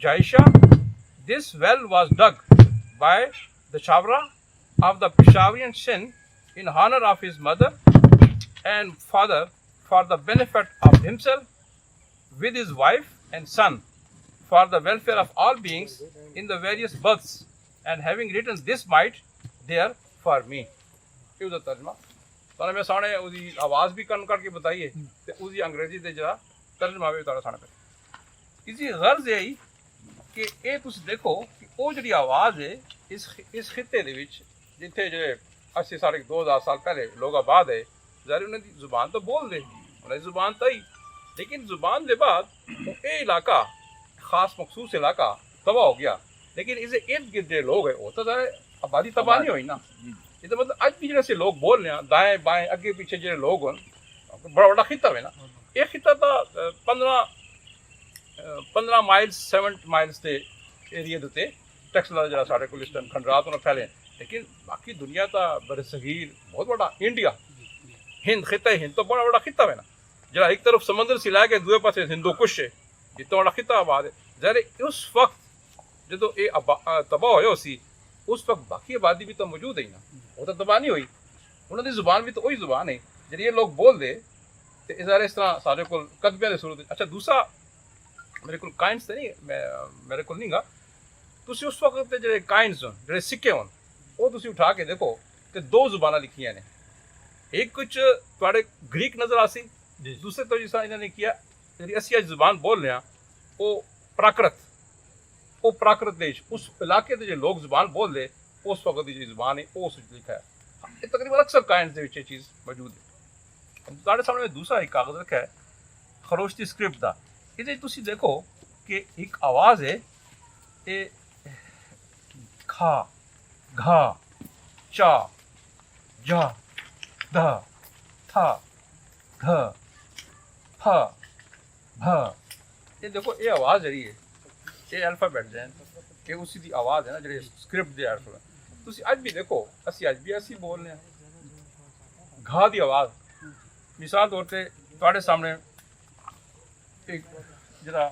Jaisha this well was dug by the Chavra of the Peshawarian Sin in honor of his mother and father for the benefit of himself with his wife and son for the welfare of all beings in the various births and having written this might there for me یہ دا ترجمہ تو میں سامنے اس آواز بھی کن کر کے بتائیے تو اس انگریزی دے جا ترجمہ بھی تھوڑا سامنے پہ اسی غرض یہی کہ یہ تم دیکھو کہ وہ جڑی آواز ہے اس خطے دے وچ جتھے جو 80 سال 2000 سال پہلے لوگ آباد ہے ظاہر انہوں نے زبان تو بول دے انہوں نے زبان تو ہی لیکن زبان دے بعد یہ علاقہ خاص مخصوص علاقہ تباہ ہو گیا لیکن اسے ارد گرد جو لوگ ہیں وہ تو ظاہر آبادی تباہ نہیں ہوئی نا یہ تو مطلب اج بھی جیسے لوگ بول رہے ہیں دائیں بائیں اگے پیچھے جو لوگ ہیں بڑا بڑا خطہ ہے نا یہ خطہ تھا 15 ਮਾਈਲਸ 7 ਮਾਈਲਸ ਦੇ ਏਰੀਆ ਦੇ ਉੱਤੇ ਟੈਕਸਲਾ ਜਿਹੜਾ ਸਾਡੇ ਕੋਲ ਇਸ ਟਾਈਮ ਖੰਡਰਾਤ ਉਹਨਾਂ ਫੈਲੇ ਲੇਕਿਨ ਬਾਕੀ ਦੁਨੀਆ ਦਾ ਬਰਸਗੀਰ ਬਹੁਤ ਵੱਡਾ ਇੰਡੀਆ ਹਿੰਦ ਖਿੱਤਾ ਹਿੰਦ ਤੋਂ ਬੜਾ ਵੱਡਾ ਖਿੱਤਾ ਹੈ ਨਾ ਜਿਹੜਾ ਇੱਕ ਤਰਫ ਸਮੁੰਦਰ ਸੀ ਲੈ ਕੇ ਦੂਏ ਪਾਸੇ ਹਿੰਦੂ ਕੁਸ਼ ਹੈ ਜਿੱਤੋਂ ਵੱਡਾ ਖਿੱਤਾ ਆਬਾਦ ਹੈ ਜ਼ਾਹਿਰ ਉਸ ਵਕਤ ਜਦੋਂ ਇਹ ਤਬਾਹ ਹੋਇਆ ਸੀ ਉਸ ਵਕਤ ਬਾਕੀ ਆਬਾਦੀ ਵੀ ਤਾਂ ਮੌਜੂਦ ਹੈ ਨਾ ਉਹ ਤਾਂ ਤਬਾਹ ਨਹੀਂ ਹੋਈ ਉਹਨਾਂ ਦੀ ਜ਼ੁਬਾਨ ਵੀ ਤਾਂ ਉਹੀ ਜ਼ੁਬਾਨ ਹੈ ਜਿਹੜੀ ਇਹ ਲੋਕ ਬੋਲਦੇ ਤੇ ਇਸ ਤਰ੍ਹਾਂ ਸਾਡੇ ਕੋਲ ਕਤਬਿਆਂ ਦੇ ਸੂਰਤ ਅੱਛਾ ਦੂਸਰਾ ਮੇਰੇ ਕੋਲ ਕਾਇਨਸ ਤਾਂ ਨਹੀਂ ਮੇਰੇ ਕੋਲ ਨਹੀਂਗਾ ਤੁਸੀਂ ਉਸ ਵਕਤ ਦੇ ਜਿਹੜੇ ਕਾਇਨਸ ਹੋਣ ਜਿਹੜੇ ਸਿੱਕੇ ਹੋਣ ਉਹ ਤੁਸੀਂ ਉਠਾ ਕੇ ਦੇਖੋ ਤੇ ਦੋ ਜ਼ੁਬਾਨਾਂ ਲਿਖੀਆਂ ਨੇ ਇੱਕ ਕੁਝ ਤੁਹਾਡੇ ਗ੍ਰੀਕ ਨਜ਼ਰ ਆ ਸੀ ਦੂਸਰੇ ਤੋਂ ਜਿਸ ਤਰ੍ਹਾਂ ਇਹਨਾਂ ਨੇ ਕਿਹਾ ਜਿਹੜੀ ਅਸੀਂ ਅੱਜ ਜ਼ੁਬਾਨ ਬੋਲ ਰਹੇ ਹਾਂ ਉਹ ਪ੍ਰਾਕ੍ਰਿਤ ਦੇਸ਼ ਉਸ ਇਲਾਕੇ ਦੇ ਜਿਹੜੇ ਲੋਕ ਜ਼ੁਬਾਨ ਬੋਲਦੇ ਉਸ ਵਕਤ ਦੀ ਜਿਹੜੀ ਜ਼ੁਬਾਨ ਹੈ ਉਹ ਉਸ ਵਿੱਚ ਲਿਖਿਆ ਹੈ ਇਹ ਤਕਰੀਬਨ ਅਕਸਰ ਕਾਇਨਸ ਦੇ ਵਿੱਚ ਇਹ ਚੀਜ਼ ਮੌਜੂਦ ਹੈ ਤੁਹਾਡੇ ਸਾਹਮਣੇ ਦੂਸਰਾ ਇੱਕ ਕਾਗਜ਼ ਰੱਖਿਆ ਹੈ ਖਰੋਸ਼ ਦੀ ਸਕ੍ਰਿਪਟ ਦਾ ਇਹਦੇ ਤੁਸੀਂ ਦੇਖੋ ਕਿ ਇੱਕ ਆਵਾਜ਼ ਹੈ ਇਹ ਖਾ ਘਾ ਚਾ ਜਾ ਦਾ ਥਾ ਘ ਫ ਭ ਇਹ ਦੇਖੋ ਇਹ ਆਵਾਜ਼ ਜਿਹੜੀ ਹੈ ਇਹ ਅਲਫਾਬੈਟਸ ਹੈ ਇਹ ਉਸੇ ਦੀ ਆਵਾਜ਼ ਹੈ ਨਾ ਜਿਹੜੇ ਸਕ੍ਰਿਪਟ ਦੇ ਅਲਫਾਬੈਟ ਤੁਸੀਂ ਅੱਜ ਵੀ ਦੇਖੋ ਅਸੀਂ ਬੋਲ ਰਹੇ ਹਾਂ ਘਾ ਦੀ ਆਵਾਜ਼ ਮਿਸਾਲ ਤੌਰ ਤੇ ਤੁਹਾਡੇ ਸਾਹਮਣੇ ਇੱਕ ਜਿਹੜਾ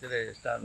ਜਿਹੜੇ ਇਸ ਟਾਈਮ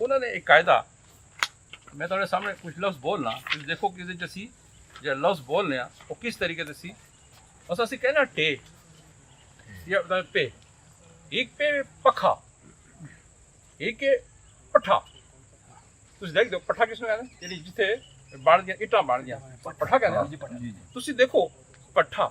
ਉਹਨਾਂ ਨੇ ਇੱਕ ਕਾਇਦਾ ਮੈਂ ਤੁਹਾਡੇ ਸਾਹਮਣੇ ਕੁਝ ਲਫ਼ਜ਼ ਬੋਲਣਾ ਤੁਸੀਂ ਦੇਖੋ ਕਿ ਇਹਦੇ 'ਚ ਅਸੀਂ ਜਿਹੜਾ ਲਫ਼ਜ਼ ਬੋਲਨੇ ਆ ਉਹ ਕਿਸ ਤਰੀਕੇ ਦੇ ਸੀ ਬਸ ਅਸੀਂ ਕਹਿੰਦੇ ਟੇ ਜਾਂ ਪੇ ਇੱਕ ਪੇ ਪੱਖਾ ਇੱਕ ਪੱਠਾ ਤੁਸੀਂ ਦੇਖ ਦਿਓ ਪੱਠਾ ਕਿਸ ਨੂੰ ਕਹਿੰਦੇ ਜਿਹੜੀ ਜਿੱਥੇ ਬਣਦੀਆਂ ਇੱਟਾਂ ਬਣਦੀਆਂ ਪੱਠਾ ਕਹਿੰਦੇ ਤੁਸੀਂ ਦੇਖੋ ਪੱਠਾ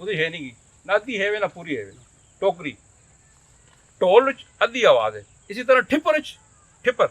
ਉਹਦੀ ਹੈ ਨਹੀਂ ਨਾ ਅੱਧੀ ਹੈ ਵੇ ਨਾ ਪੂਰੀ ਹੈ ਵੇ ਟੋਕਰੀ ਢੋਲ ਵਿੱਚ ਅੱਧੀ ਆਵਾਜ਼ ਹੈ ਇਸੇ ਤਰ੍ਹਾਂ ਠਿੱਪਰ ਵਿੱਚ ਠਿੱਪਰ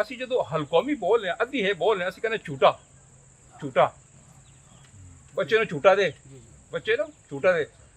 ਅਸੀਂ ਜਦੋਂ ਹਲਕੌਮੀ ਬੋਲ ਰਹੇ ਅੱਧੀ ਹੈ ਬੋਲ ਰਹੇ ਅਸੀਂ ਕਹਿੰਦੇ ਝੂਟਾ ਬੱਚੇ ਨੂੰ ਝੂਟਾ ਦੇ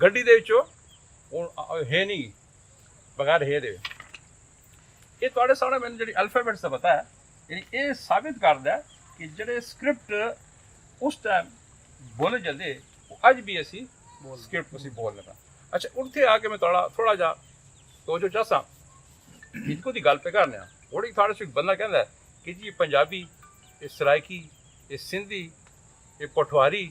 ਗੱਡੀ ਦੇ ਵਿੱਚੋਂ ਹੈ ਨਹੀਂ ਬਗੈਰ ਹੈ ਦੇ ਇਹ ਤੁਹਾਡੇ ਸਾਹਮਣੇ ਮੈਨੂੰ ਜਿਹੜੀ ਅਲਫਾਬੈਟਸ ਦਾ ਪਤਾ ਹੈ ਯਾਨੀ ਇਹ ਸਾਬਿਤ ਕਰਦਾ ਕਿ ਜਿਹੜੇ ਸਕ੍ਰਿਪਟ ਉਸ ਟਾਈਮ ਬੋਲੇ ਜਾਂਦੇ ਉਹ ਅੱਜ ਵੀ ਅਸੀਂ ਸਕ੍ਰਿਪਟ ਅਸੀਂ ਬੋਲ ਲੈਣਾ ਅੱਛਾ ਉੱਥੇ ਆ ਕੇ ਮੈਂ ਥੋੜਾ ਜਿਹਾ ਤੋ ਜੋ ਚਾਹਾਂ ਇਨਕੋ ਦੀ ਗੱਲ ਤੇ ਕਰਨੇ ਆ ਥੋੜੀ ਤੁਹਾਡੇ ਤੋਂ ਇੱਕ ਬੰਦਾ ਕਹਿੰਦਾ ਕਿ ਜੀ ਪੰਜਾਬੀ ਇਹ ਸਰਾਇਕੀ ਇਹ ਸਿੰਧੀ ਇਹ ਪਠਵਾਰੀ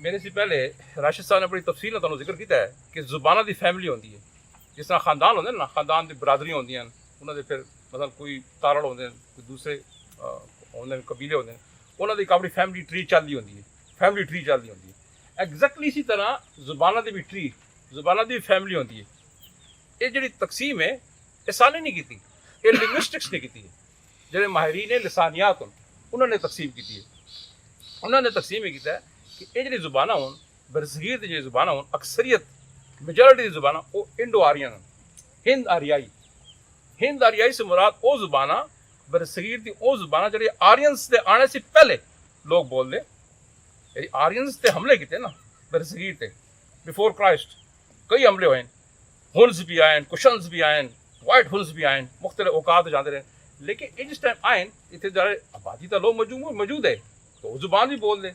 میرے سے پہلے راشد صاحب نے بڑی تفصیل نال ذکر کیتا ہے کہ زباناں دی فیملی ہوندی ہے. جس طرح خاندان ہوندے نا, خاندان دی برادریاں ہوندیاں انہاں دے پھر مطلب کوئی تارڑ ہوندے کوئی دوسرے ہوندے قبیلے ہوندے انہاں دی اپنی فیملی ٹری چلدی ہوندی ہے, فیملی ٹری چلدی ہوندی ہے. ایگزیکٹلی اسی طرح زباناں دی بھی ٹری, زباناں دی بھی فیملی ہوندی ہے. یہ جڑی تقسیم ہے یہ سانے نہیں کیتی, یہ لنگوسٹکس نے کیتی ہے. جڑے ماہرین لسانیات انہوں نے تقسیم کی ہے. انہوں نے تقسیم یہ کیتا ہے کہ یہ جڑی زباناں ہون برصغیر دی جڑی زباناں ہون اکثریت میجورٹی دی زباناں وہ انڈو آرین ہند آریائی. ہند آریائی سے مراد وہ زباناں برصغیر دی وہ زباناں جڑی آرینس دے آنے سے پہلے لوگ بول دے. یعنی آرینس تے حملے کیتے نا برصغیر تے بیفور کرائسٹ, کئی حملے ہوئے, ہنز بھی آئے, کشنز بھی آئے, وائٹ ہنز بھی آئے, مختلف اوقات جاندے رہے. لیکن یہ جس ٹائم آئے اتنے جڑے آبادی تو لوگ موجود ہے تو وہ زبان بھی بول دے.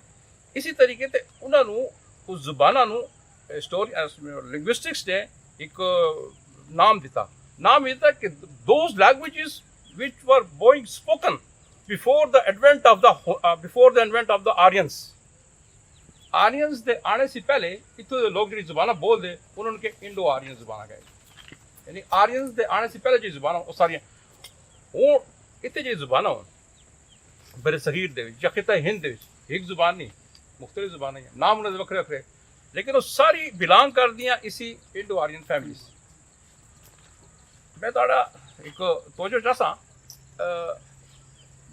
اسی طریقے تے انہوں نے اس زبانوں لنگوسٹکس نے ایک نام دیتا. نام یہ تھا کہ those languages which were being spoken before the advent of the Aryans. Aryans دے آنے سے پہلے اتنے دے لوگ جڑی زبانیں بول دے انہوں نے انڈو آرین زبانیں کہے. یعنی آرینس دے آنے سے پہلے جی زبانیں وہ ساری وہ اتنے جی زبانیں ہو برصغیر دے یا خطہ ہند دے ایک زبان نہیں, مختلف زبانیں ہیں, نام انہوں نے وکھرے وکھرے, لیکن وہ ساری بلانگ کر دیا اسی انڈو آرین فیملیز. میں تھوڑا ایک توجہ چاہساں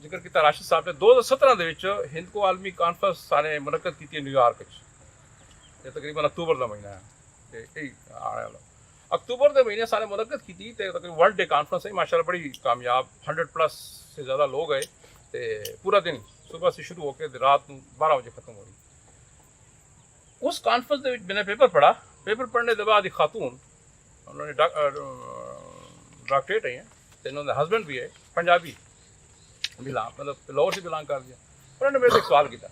ذکر کیا راشد صاحب نے 2017 دے وچ ہند کو عالمی کانفرنس سارے منعقد کی نیو یارک وچ. یہ تقریباً اکتوبر کا مہینہ ہے, آنے والا اکتوبر کے مہینے سارے منعقد کی تھی. تقریباً 1 ڈے کانفرنس ہے, ماشاء اللہ بڑی کامیاب, 100+ سے زیادہ لوگ آئے. پورا دن صبح سے شروع ہو کے رات 12 بجے ختم ہو رہی. اس کانفرنس میں میں نے پیپر پڑھا. پیپر پڑھنے کے بعد ایک خاتون, انہوں نے ڈاکٹریٹ ہیں, انہوں نے ہسبینڈ بھی ہے پنجابی مطلب لاہور سے بلانگ کر دیا. انہوں نے میرے سے ایک سوال کیا.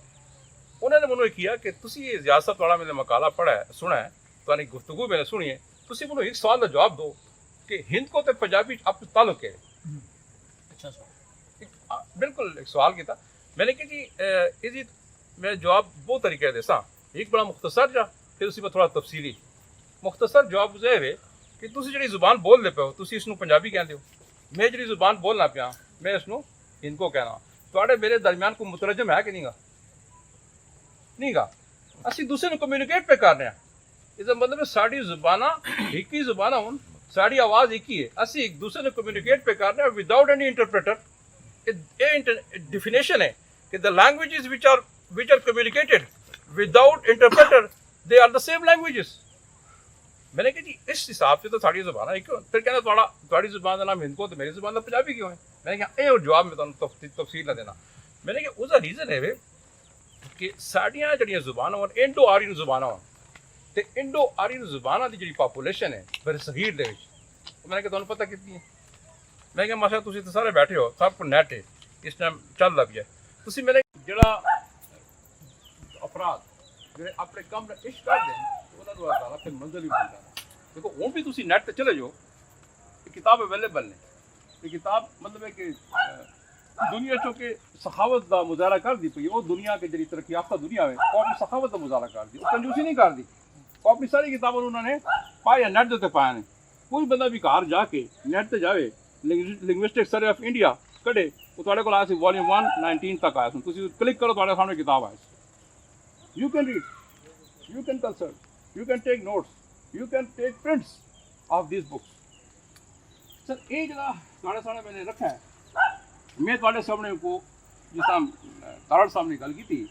انہوں نے مجھے کیا کہ تسی یہ ریاست والا میں نے مقالہ پڑھا ہے, سنا ہے, تو گفتگو میں نے سنی ہے, تسی مجھے ایک سوال کا جواب دو کہ ہند کو تو پنجابی آپ تعلق ہے. اچھا سوال, بالکل ایک سوال کیا تھا میں نے کہ جی میں جواب وہ طریقے دے سا, ایک بڑا مختصر جا پھر اسی پر تھوڑا تفصیلی. مختصر جواب یہ ہے کہ تسی جڑی زبان بول دے پے ہو تسی اس نو پنجابی کہندے ہو, میں جڑی زبان بولنا پیا میں اس نو ہند کو کہنا. تواڈے میرے درمیان کوئی مترجم ہے کہ نہیں گا؟ نہیں گا. اسی دوسرے نو کمیونیکیٹ پہ کر رہے ہیں. اس کا مطلب ساری زباناں ایک ہی زبان ہوں, ساری آواز ایک ہی ہے, اسی ایک دوسرے نے کمیونیکیٹ پہ کر رہے ہیں وداؤٹ اینی انٹرپریٹر. ڈیفینیشن ہے کہ the languages which are communicated without interpreter they are the same languages. میں نے کہا جی اس حساب سے تو ساری زبان ہے. پھر کہنا تھوڑی زبان کا نام ہند کو تو میری زبان کا پنجابی کیوں ہے؟ میں نے کہا یہ جواب میں تمہیں تفصیل نہ دینا. میں نے کہا اس کا ریزن ہے کہ ساڑیاں جڑیاں زبان ہو انڈو آرین زبان ہو, تو انڈو آرین زبانوں کی جڑی پاپولیشن ہے برصغیر دے وچ, میں نے کہا تمہیں پتہ کتنی ہے؟ میں کہا ماشاء اللہ تسی تو سارے بیٹھے ہو, سب کو نیٹ ہے اس ٹائم چل رہا پیا. تسی میرے جڑا افراد جڑے اپنے کام کا عشق کر دیں انہوں نے اللہ پھر منزل بھی بھول جانا. دیکھو ہوں بھی تسی نیٹ تے چلے جاؤ, یہ کتاب اویلیبل ہے. یہ کتاب مطلب ہے کہ دنیا چونکہ سخاوت کا مظاہرہ کر دی پی, وہ دنیا کے جڑی ترقی یافتہ دنیا ہے وہ اپنی سخاوت کا مظاہرہ کر دی, وہ کنجوسی نہیں کر دی. وہ اپنی ساری کتابوں انہوں نے پایا نیٹ دے پایا نے. کوئی بندہ بھی گھر جا کے نیٹ تے جاوے لنگوسٹک سروے آف انڈیا کڈے وہ تھوڑے کو آیا سی والیوم 119 تک آیا سن. تسی کلک کرو تھوڑے سامنے کتاب آئے. You can read, you can consult, you can take notes, you can take prints of these books. Sir یہ جڑا تھوڑے سامنے میں نے رکھا ہے, میں تھوڑے سامنے کو جس طرح تارڑ صاحب نے گل کی تھی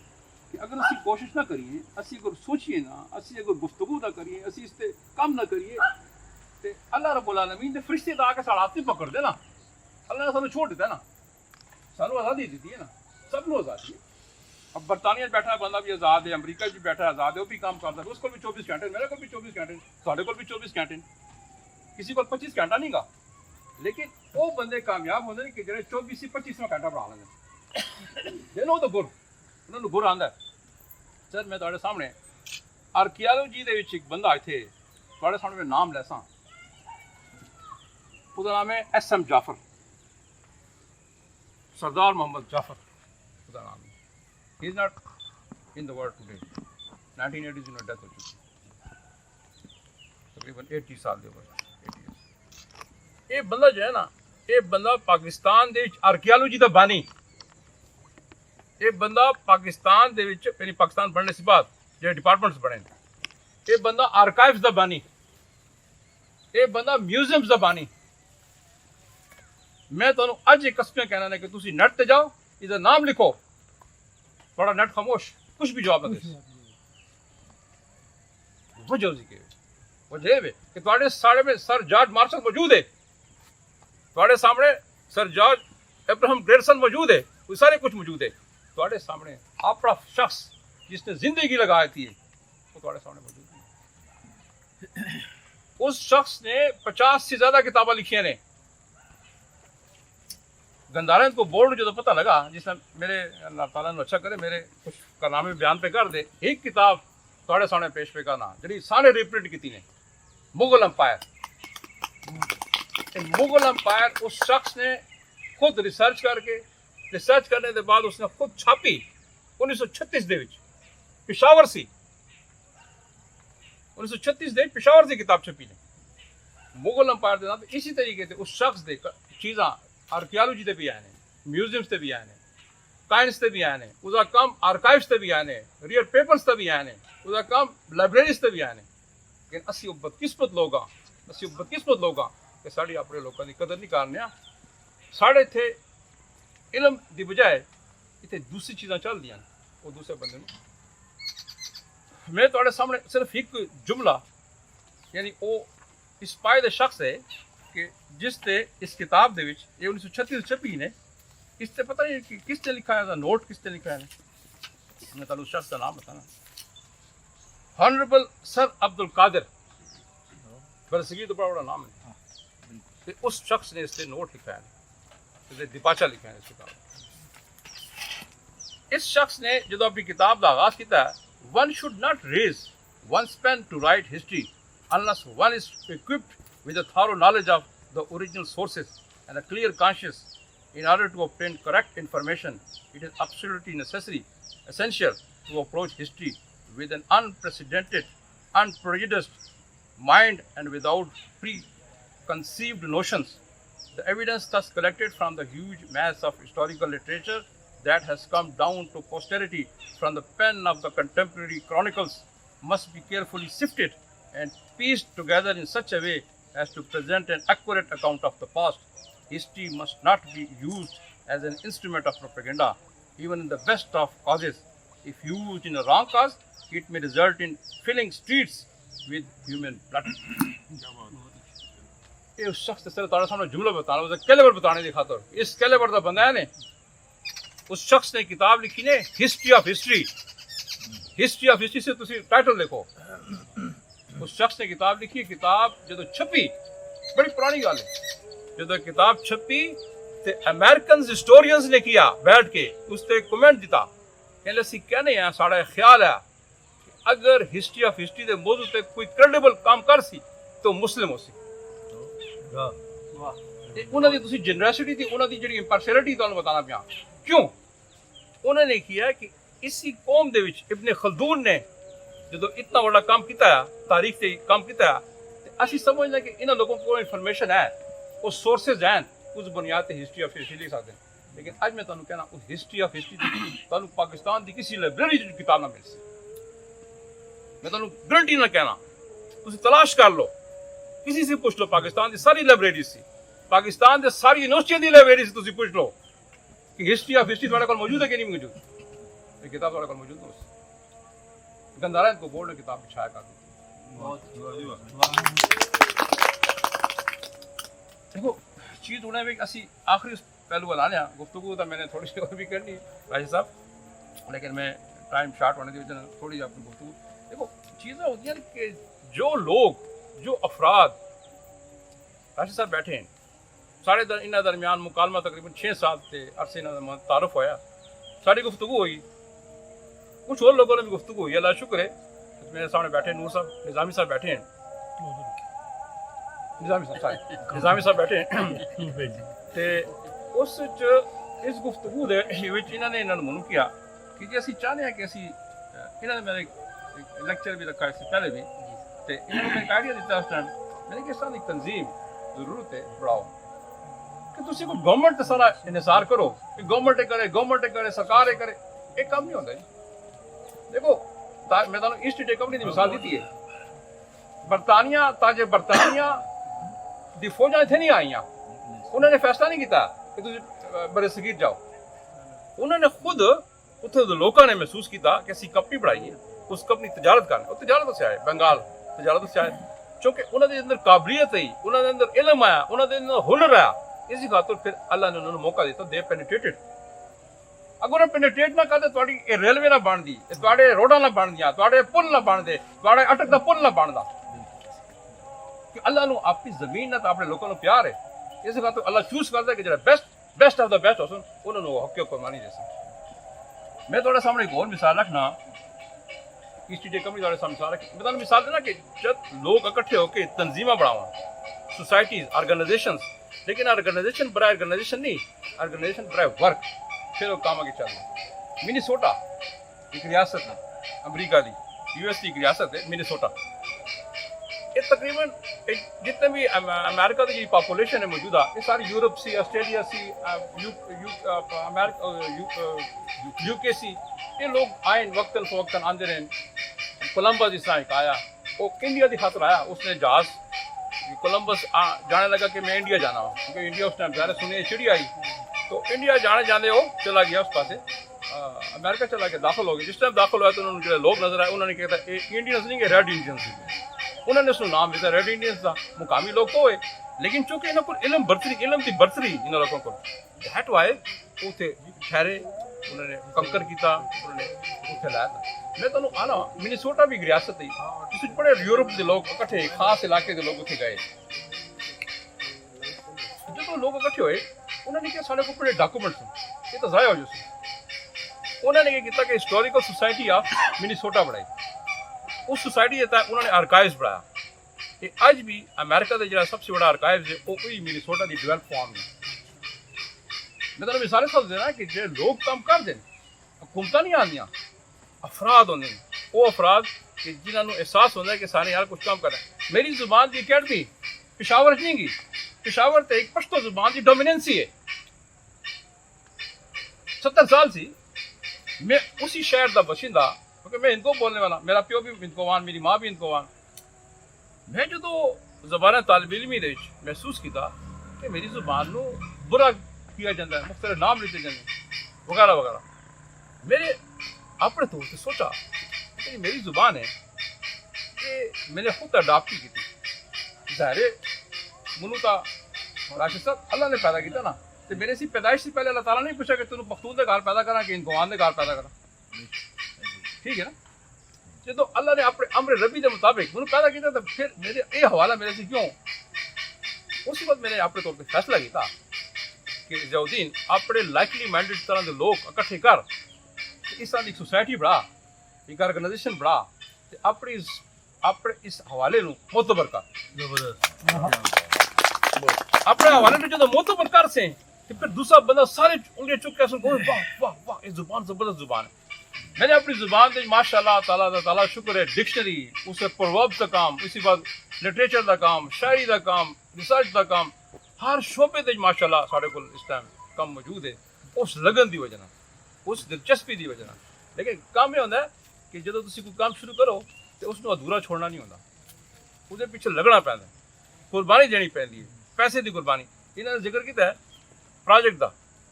کہ اگر اسی کوشش نہ کریے, اسی اگر سوچیے نہ, اسی اگر گفتگو نہ کریے, اسی اس تے کم نہ کریے, تے اللہ رب العالمین دے فرشتے آ کے ساڑا ہاتھ نہیں پکڑ دے نا. اللہ نے سانو چھوڑ دیتا ہے نا, سانو آزادی دیتی ہے نا, سب نو آزادی ہے. اب برطانیہ بیٹھا ہے بندہ بھی آزاد ہے, امریکہ بھی بیٹھا ہے آزاد ہے, وہ بھی کام کرتا ہے, اس کو بھی 24 گھنٹے, میرے کو بھی 24 گھنٹے, تھوڑے کو بھی 24 گھنٹے, کسی کو 25 گھنٹہ نہیں گا. لیکن وہ بندے کامیاب ہوتے ہیں کہ جڑے 24 سے 25 گھنٹہ پڑھا لیں. دے نو دا گڈ, انہوں نے گر آندا ہے. سر میں تھوڑے سامنے آرکیالوجی دے وچ ایک بندہ اتنے تھوڑے سامنے میں نام لے ساں, وہ نام ہے SM جعفر, سردار محمد جعفر. خدا نام ہے. He is not in the world today. 1980 میں ڈیتھ ہو چکی تقریباً 80 سال دے عمر 80 years۔ یہ بندہ جو ہے نا یہ بندہ پاکستان دے وچ آرکیالوجی دا بانی یہ بندہ پاکستان دے وچ یعنی پاکستان بننے سے بعد جو ڈپارٹمنٹس بنے یہ بندہ آرکائیوز دا بانی یہ بندہ میوزیمز دا بانی۔ میں تمہیں اج ایک قسمیں کہنا ہے کہ تسی نیٹ تے جاؤ ادھر نام لکھو تھوڑا نیٹ خاموش کچھ بھی جواب نہ دے وجہ وجہ ہے کہ تھوڑے ساڑے میں سر جارج مارشل موجود ہے تھوڑے سامنے سر جارج ابراہم گریرسن موجود ہے وہ سارے کچھ موجود ہے تھوڑے سامنے اپنا شخص جس نے زندگی لگائی تھی وہ تھوڑے سامنے موجود ہے۔ اس شخص نے 50 سے زیادہ کتابیں لکھی نے۔ گندارین کو بورڈ جو تو پتہ لگا جس نے میرے اللہ تعالیٰ نے اچھا کرے میرے کچھ کارنامے بیان پہ کر دے ایک کتاب تھوڑے سامنے پیش پہ کرنا جی سارے ریپرنٹ کی نے مغل امپائر اس شخص نے خود ریسرچ کرنے کے بعد اس نے خود چھاپی 1936 دے وچ پشاور سی 1936 دے پشاور سے کتاب چھپی نے مغل امپائر دے نام اسی طریقے سے اس شخص دے چیزاں آرکیالوجی تے بھی آئے ہیں میوزیمس تے بھی آئے ہیں کائنس تے بھی آئے ہیں اس کا کام آرکائیوز تے بھی آئے ہیں ریئر پیپرز تے بھی آئے ہیں اس کا کام لائبریریز تے بھی آئے ہیں لیکن اسی بدقسمت لوگ کہ ساڑی اپنے لوگوں کی قدر نہیں کرنے ساڑے اتنے علم دی بجائے اتنے دوسری چیزاں چل دیا وہ دوسرے بندے میں تھوڑے سامنے صرف ایک جملہ یعنی وہ اس پائے دے شخص ہے کہ جس نے اس کتاب دے وچ یہ 1936 چھپی نے اس سے پتہ نہیں کہ کس نے لکھا ہے نوٹ کس نے لکھا ہے میں تعلق اس شخص کا نام بتانا ہانریبل سر عبد القادر برصغیر تو بڑا نام ہے اس شخص نے اس سے نوٹ لکھا ہے دیپاچا لکھا ہے اس کتاب اس شخص نے جب اپنی کتاب کا آغاز کیا ہے one should not raise one's pen to write history unless one is equipped with a thorough knowledge of the original sources and a clear conscience. In order to obtain correct information, it is absolutely essential to approach history with an unprecedented, unprejudiced mind and without preconceived notions. The evidence thus collected from the huge mass of historical literature that has come down to posterity from the pen of the contemporary chronicles must be carefully sifted and pieced together in such a way as to present an accurate account of the past. History must not be used as an instrument of propaganda, even in the best of causes. If used in a wrong cause, it may result in filling streets with human blood. یہ اس شخص سے تارا سامنے جملہ بتانا اسے کیلیبر بتانے کی خاطر اس کیلیبر کا بندہ ہے نے اس شخص نے کتاب لکھی نے ہسٹری آف ہسٹری سے تسی ٹائٹل دیکھو اس شخص نے کتاب لکھی کتاب جدو چھپی بڑی پرانی گل ہے جدو کتاب چھپی تے امریکن ہسٹورینز نے کیا بیٹھ کے اس تے کمنٹ دیتا کہ اسی کہنے ہیں ساڑا خیال ہے کہ اگر ہسٹری آف ہسٹری دے موضوع تے کوئی کریڈیبل کام کر سی تو مسلم ہو سی انہوں نے جنریسٹی تھی انہوں نے جی امپارشلٹی تو بتانا پیا کیوں انہوں نے کیا کہ اسی قوم دے وچ ابن خلدون نے جدو اتنا بڑا کام کیتا ہے تاریخ سے کام کیتا ہے اسی سمجھنا کہ انہوں لوگوں کو انفارمیشن ہے وہ سورسز ہیں اس بنیاد تے ہسٹری آف ہسٹری لکھ سکتے ہیں لیکن آج میں تمہیں کہنا اس ہسٹری آف ہسٹری تمہیں پاکستان کی کسی لائبریری کتاب نہ مل سی میں تمہیں گارنٹی نہ کہنا تھی تلاش کر لو کسی سے پوچھ لو پاکستان کی ساری لائبریری سی پاکستان کی ساری یونیورسٹیاں کی لائبریری سے تھی پوچھ لو کہ ہسٹری آف ہسٹری تھوڑے کو موجود ہے کہ نہیں موجود یہ کتاب تھوڑے کو موجود ہے گندارین کو بورڈ نے کتاب چھایا کر دی دیکھو چیز انہیں بھی اسی آخری پہلو بتانے گفتگو تو میں نے تھوڑی سی اور بھی کرنی راجد صاحب لیکن میں ٹائم شارٹ ہونے کی وجہ سے تھوڑی اپنی گفتگو دیکھو چیزیں ہوتی ہیں کہ جو لوگ جو افراد راشد صاحب بیٹھے ہیں سارے انہوں درمیان مکالمہ تقریباً 6 سال سے عرصے انہوں تعارف ہویا ساری گفتگو ہوئی کچھ اور لوگوں نے بھی گفتگو ہوئی اللہ شکر ہے میرے سامنے بیٹھے نور صاحب نظامی صاحب بیٹھے ہیں نظامی صاحب بیٹھے ہیں اس گفتگو انہوں نے منو کیا کہ جی اسی چاہتے ہیں کہ اسی انہوں نے میرے لیکچر بھی رکھا اس سے پہلے بھی تے انہوں نے ایک آئیڈیا دیتا اس ٹائم میں نے کہ اس طرح کی تنظیم ضرورت ہے بڑھاؤ کہ تسی کوئی گورنمنٹ تے سارا انحصار کرو کہ گورنمنٹ کرے سرکار کرے ایک کام نہیں ہوتا جی دیکھو میں تمہیں ایسٹ انڈیا کمپنی کی مثال دیتی ہے برطانیہ دی فوجاں اتنے نہیں آئیاں انہوں نے فیصلہ نہیں کیتا کہ تسی برے صغیر جاؤ انہوں نے خود اتنے لوگوں نے محسوس کیتا کہ اسی کمپنی بڑھائیے اس کمپنی تجارت کرنا وہ تجارت سے آئے بنگال تجارت سے آئے چونکہ انہوں نے اندر قابلیت آئی انہوں نے اندر علم آیا انہوں نے اندر ہنر آیا اسی خاطر پھر اللہ نے انہوں نے موقع دیتا دے پینیٹریٹڈ اگر انہوں پینیٹریٹ نہ کرتے تھوڑی ریلوے نہ بن دی تھوڑے روڈاں نہ بن دیا تھوڑے پل نہ بن دے تھوڑے اٹک دا پل نہ بنتا کہ اللہ نو اپنی زمین نہ اپنے لوگوں کو پیار ہے اسی خاطر اللہ چوز کرتا ہے کہ جڑا بیسٹ آف دا بیسٹ ہوسن انہوں نے حق قربانی دے سن میں تھوڑے سامنے ایک اور مثال رکھنا ایسٹ انڈیا کمپنی تھوڑے سامنے مثال رکھ میں تمہیں مثال دینا کہ جب لوگ اکٹھے ہو کے تنظیمیں بڑھاؤں سوسائٹیز آرگنائزیشنز لیکن آرگنائزیشن برائے آرگنائزیشن نہیں آرگنائزیشن برائے ورک پھر وہ کام آگے چل رہا ہے منیسوٹا ایک ریاست ہے امریکہ دی یو ایس کی ایک ریاست ہے منیسوٹا یہ تقریباً جتنے بھی امریکہ کی پاپولیشن ہے موجودہ یہ ساری یورپ سی آسٹریلیا سی یو کے سی یہ لوگ آئیں وقتاً فوقتاً آندے رہے کولمبس اس طرح ایک آیا وہ انڈیا کی خاطر آیا اس نے جہاز کولمبس جانے لگا کہ میں انڈیا جانا ہوں کیونکہ انڈیا اس ٹائم ظاہر سنی چڑی آئی تو انڈیا جانے وہ چلا گیا اس پاسے امریکہ چلا کے داخل ہو گیا جس ٹائم داخل ہوا تو انہوں نے جو لوگ نظر آئے انہوں نے کہا انڈینس نہیں کہ ریڈ انڈینس انہوں نے اس کو نام دیتا ریڈ انڈینس کا مقامی لوگ تو ہوئے لیکن چونکہ انہوں کو علم کی برتری ان لوگوں کو ہٹ وائے اتنے ٹھہرے انہوں نے کنکر کیتا انہوں نے اتنے لایا تھا میں تمہیں آنا منیسوٹا بھی ایک ریاست ہے جس میں بڑے یورپ کے لوگ اکٹھے خاص علاقے کے لوگ اتنے گئے جب لوگ اکٹھے ہوئے انہوں نے کہا سارے کو بڑے ڈاکومنٹس ہیں یہ تو ضائع ہو جائے انہوں نے کیا کہ ہسٹوریکل سوسائٹی آف منیسوٹا بڑھائی اس سوسائٹی کے تحت انہوں نے آرکائیوز بڑھایا یہ اج بھی امریکہ کا جو سب سے بڑا آرکائیوز ہے وہ کوئی منیسوٹا کی ڈیولپ فارم ہے میں تمہیں مثالیں سمجھ دینا کہ جو لوگ کام کر دیں حکومت نہیں آدیاں افراد ہوتے ہیں وہ افراد کہ جنہوں نے احساس ہوتا ہے کہ سارے یار کچھ کام کر رہے ہیں میری زبان کی اکیڈمی پشاور نہیں گی پشاور تے ایک پشتو زبان کی ڈومیننسی ہے 70 سال سی میں اسی شہر کا باشندہ کیونکہ میں ان کو بولنے والا میرا پیو بھی ان کو وان میری ماں بھی ان کو وان میں جو تو زبان طالب علمی دے محسوس کیتا کہ میری زبان نو برا کیا جاتا ہے مختلف نام لیتے جاتے وغیرہ وغیرہ میرے اپنے طور سے سوچا کہ میری زبان ہے کہ میں نے خود اڈاپٹ کی تھی ظاہر منو کا راشد صاحب اللہ نے پیدا کیا نا تو میرے سی پیدائش سے پہلے اللہ تعالیٰ نے پوچھا کہ تم پختون کے گھر پیدا کرا کہ ان گوان کے گھر پیدا کرا ٹھیک ہے نا جب اللہ نے اپنے امر ربی کے مطابق منو پیدا کیا تو پھر میرے یہ حوالہ میرے سے کیوں اس وقت میں نے اپنے طور پہ فیصلہ کیا کہ جاؤدین اپنے لائکلی مائنڈیڈ طرح کے لوگ اکٹھے کر اس طرح کی سوسائٹی بڑھا ایک آرگنائزیشن بڑھا اپنے اس حوالے نو معتبر کر اپنے حوالے نو جو معتبر کر سے کہ پھر دوسرا بندہ سارے انگلیاں چک کے سن واہ واہ واہ یہ زبان زبردست زبان ہے میں نے اپنی زبان سے ماشاء اللہ تعالیٰ شکر ہے ڈکشنری اس پروورب کا کام اسی بعد لٹریچر کا کام شاعری کا کام ریسرچ کا کام ہر شعبے سے ماشاء اللہ سارے کو اس ٹائم کم موجود ہے اس لگن کی وجہ اس دلچسپی کی وجہ لیکن کام یہ ہوتا ہے کہ جب تم کوئی کام شروع کرو تو اس کو ادھورا چھوڑنا نہیں ہوتا وہ پیچھے لگنا پہنتا قربانی دینی پہنتی ہے پیسے کی قربانی انہوں نے ذکر کیا ہے پروجیکٹ کا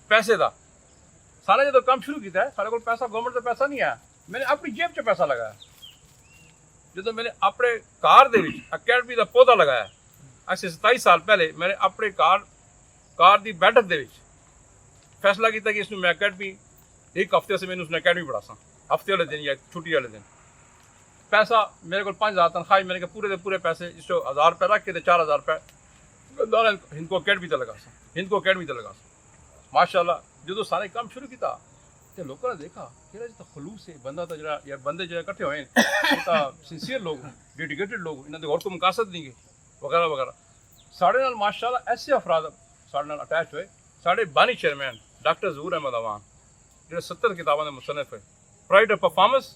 پیسے کا سارا جب کام شروع کیا ہے سارے کو پیسہ گورنمنٹ کا پیسہ نہیں آیا میں نے اپنی جیب سے پیسہ لگایا جب میں نے اپنے کار دے اکیڈمی کا پودا لگایا اج سے 27 سال پہلے میں نے اپنے کار کی بیٹھک دے فیصلہ کیا کہ اس میں اکیڈمی ایک ہفتے سے میں نے اس نے اکیڈمی پڑھا سا ہفتے والے دن یا چھٹی والے دن پیسہ میرے کو 5000 تنخواہ میں نے کہا پورے دے پورے پیسے اس کو 1000 روپے رکھ کے 4000 روپے ہند کو اکیڈمی تے لگا سا ماشاء اللہ جو سارے کام شروع کیا تو لوگوں نے دیکھا کہ جی خلوص ہے بندہ تو جڑا یا بندے جو اکٹھے ہوئے سنسیئر لوگ ڈیڈیکیٹڈ لوگ انہوں نے اور کو مقاصد نہیں گے وغیرہ وغیرہ سارے نال ماشاء اللہ ایسے افراد سارے نال اٹیچ ہوئے سارے بانی چیئرمین ڈاکٹر ظہور احمد عوان جو 70 کتابوں کے مصنف ہے پرائڈ آف پرفارمنس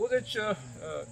ਉਹਦੇ ਚ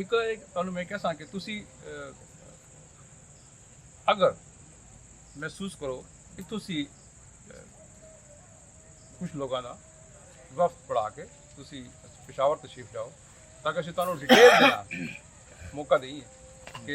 ਇੱਕ ਤੁਹਾਨੂੰ ਮੈਂ ਕਹਿ ਕਿ ਤੁਸੀਂ ਅਗਰ ਮਹਿਸੂਸ ਕਰੋ ਕਿ ਤੁਸੀਂ ਕੁਝ ਲੋਕਾਂ ਦਾ ਵਫਦ ਬਣਾ ਕੇ ਤੁਸੀਂ ਪਿਸ਼ਾਵਰ ਤਸ਼ਰੀਫ ਜਾਓ ਤਾਂ ਕਿ ਅਸੀਂ ਤੁਹਾਨੂੰ ਡਿਟੇਲ ਦੇਣਾ ਮੌਕਾ ਦੇਈਏ ਕਿ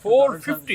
450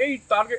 8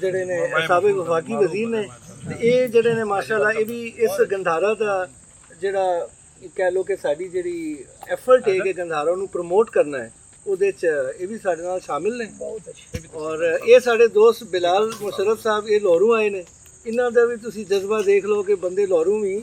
ਜਿਹੜੇ ਨੇ ਸਾਬਿਕ ਵਫਾਕੀ ਵਜ਼ੀਰ ਨੇ ਤੇ ਇਹ ਜਿਹੜੇ ਨੇ ਮਾਸ਼ਾਅੱਲਾ ਇਹ ਵੀ ਇਸ ਗੰਧਾਰਾ ਦਾ ਜਿਹੜਾ ਕਹਿ ਲੋ ਕਿ ਸਾਡੀ ਜਿਹੜੀ ਐਫਰਟ ਹੈ ਕਿ ਗੰਧਾਰਾ ਨੂੰ ਪ੍ਰਮੋਟ ਕਰਨਾ ਹੈ ਉਹਦੇ ਚ ਇਹ ਵੀ ਸਾਡੇ ਨਾਲ ਸ਼ਾਮਿਲ ਨੇ ਔਰ ਇਹ ਸਾਡੇ ਦੋਸਤ ਬਿਲਾਲ ਮੁਸ਼ਰਫ ਸਾਹਿਬ ਇਹ ਲਾਹੌਰੋਂ ਆਏ ਨੇ ਇਹਨਾਂ ਦਾ ਵੀ ਤੁਸੀਂ ਜਜ਼ਬਾ ਦੇਖ ਲਓ ਕਿ ਬੰਦੇ ਲਾਹੌਰੋਂ ਵੀ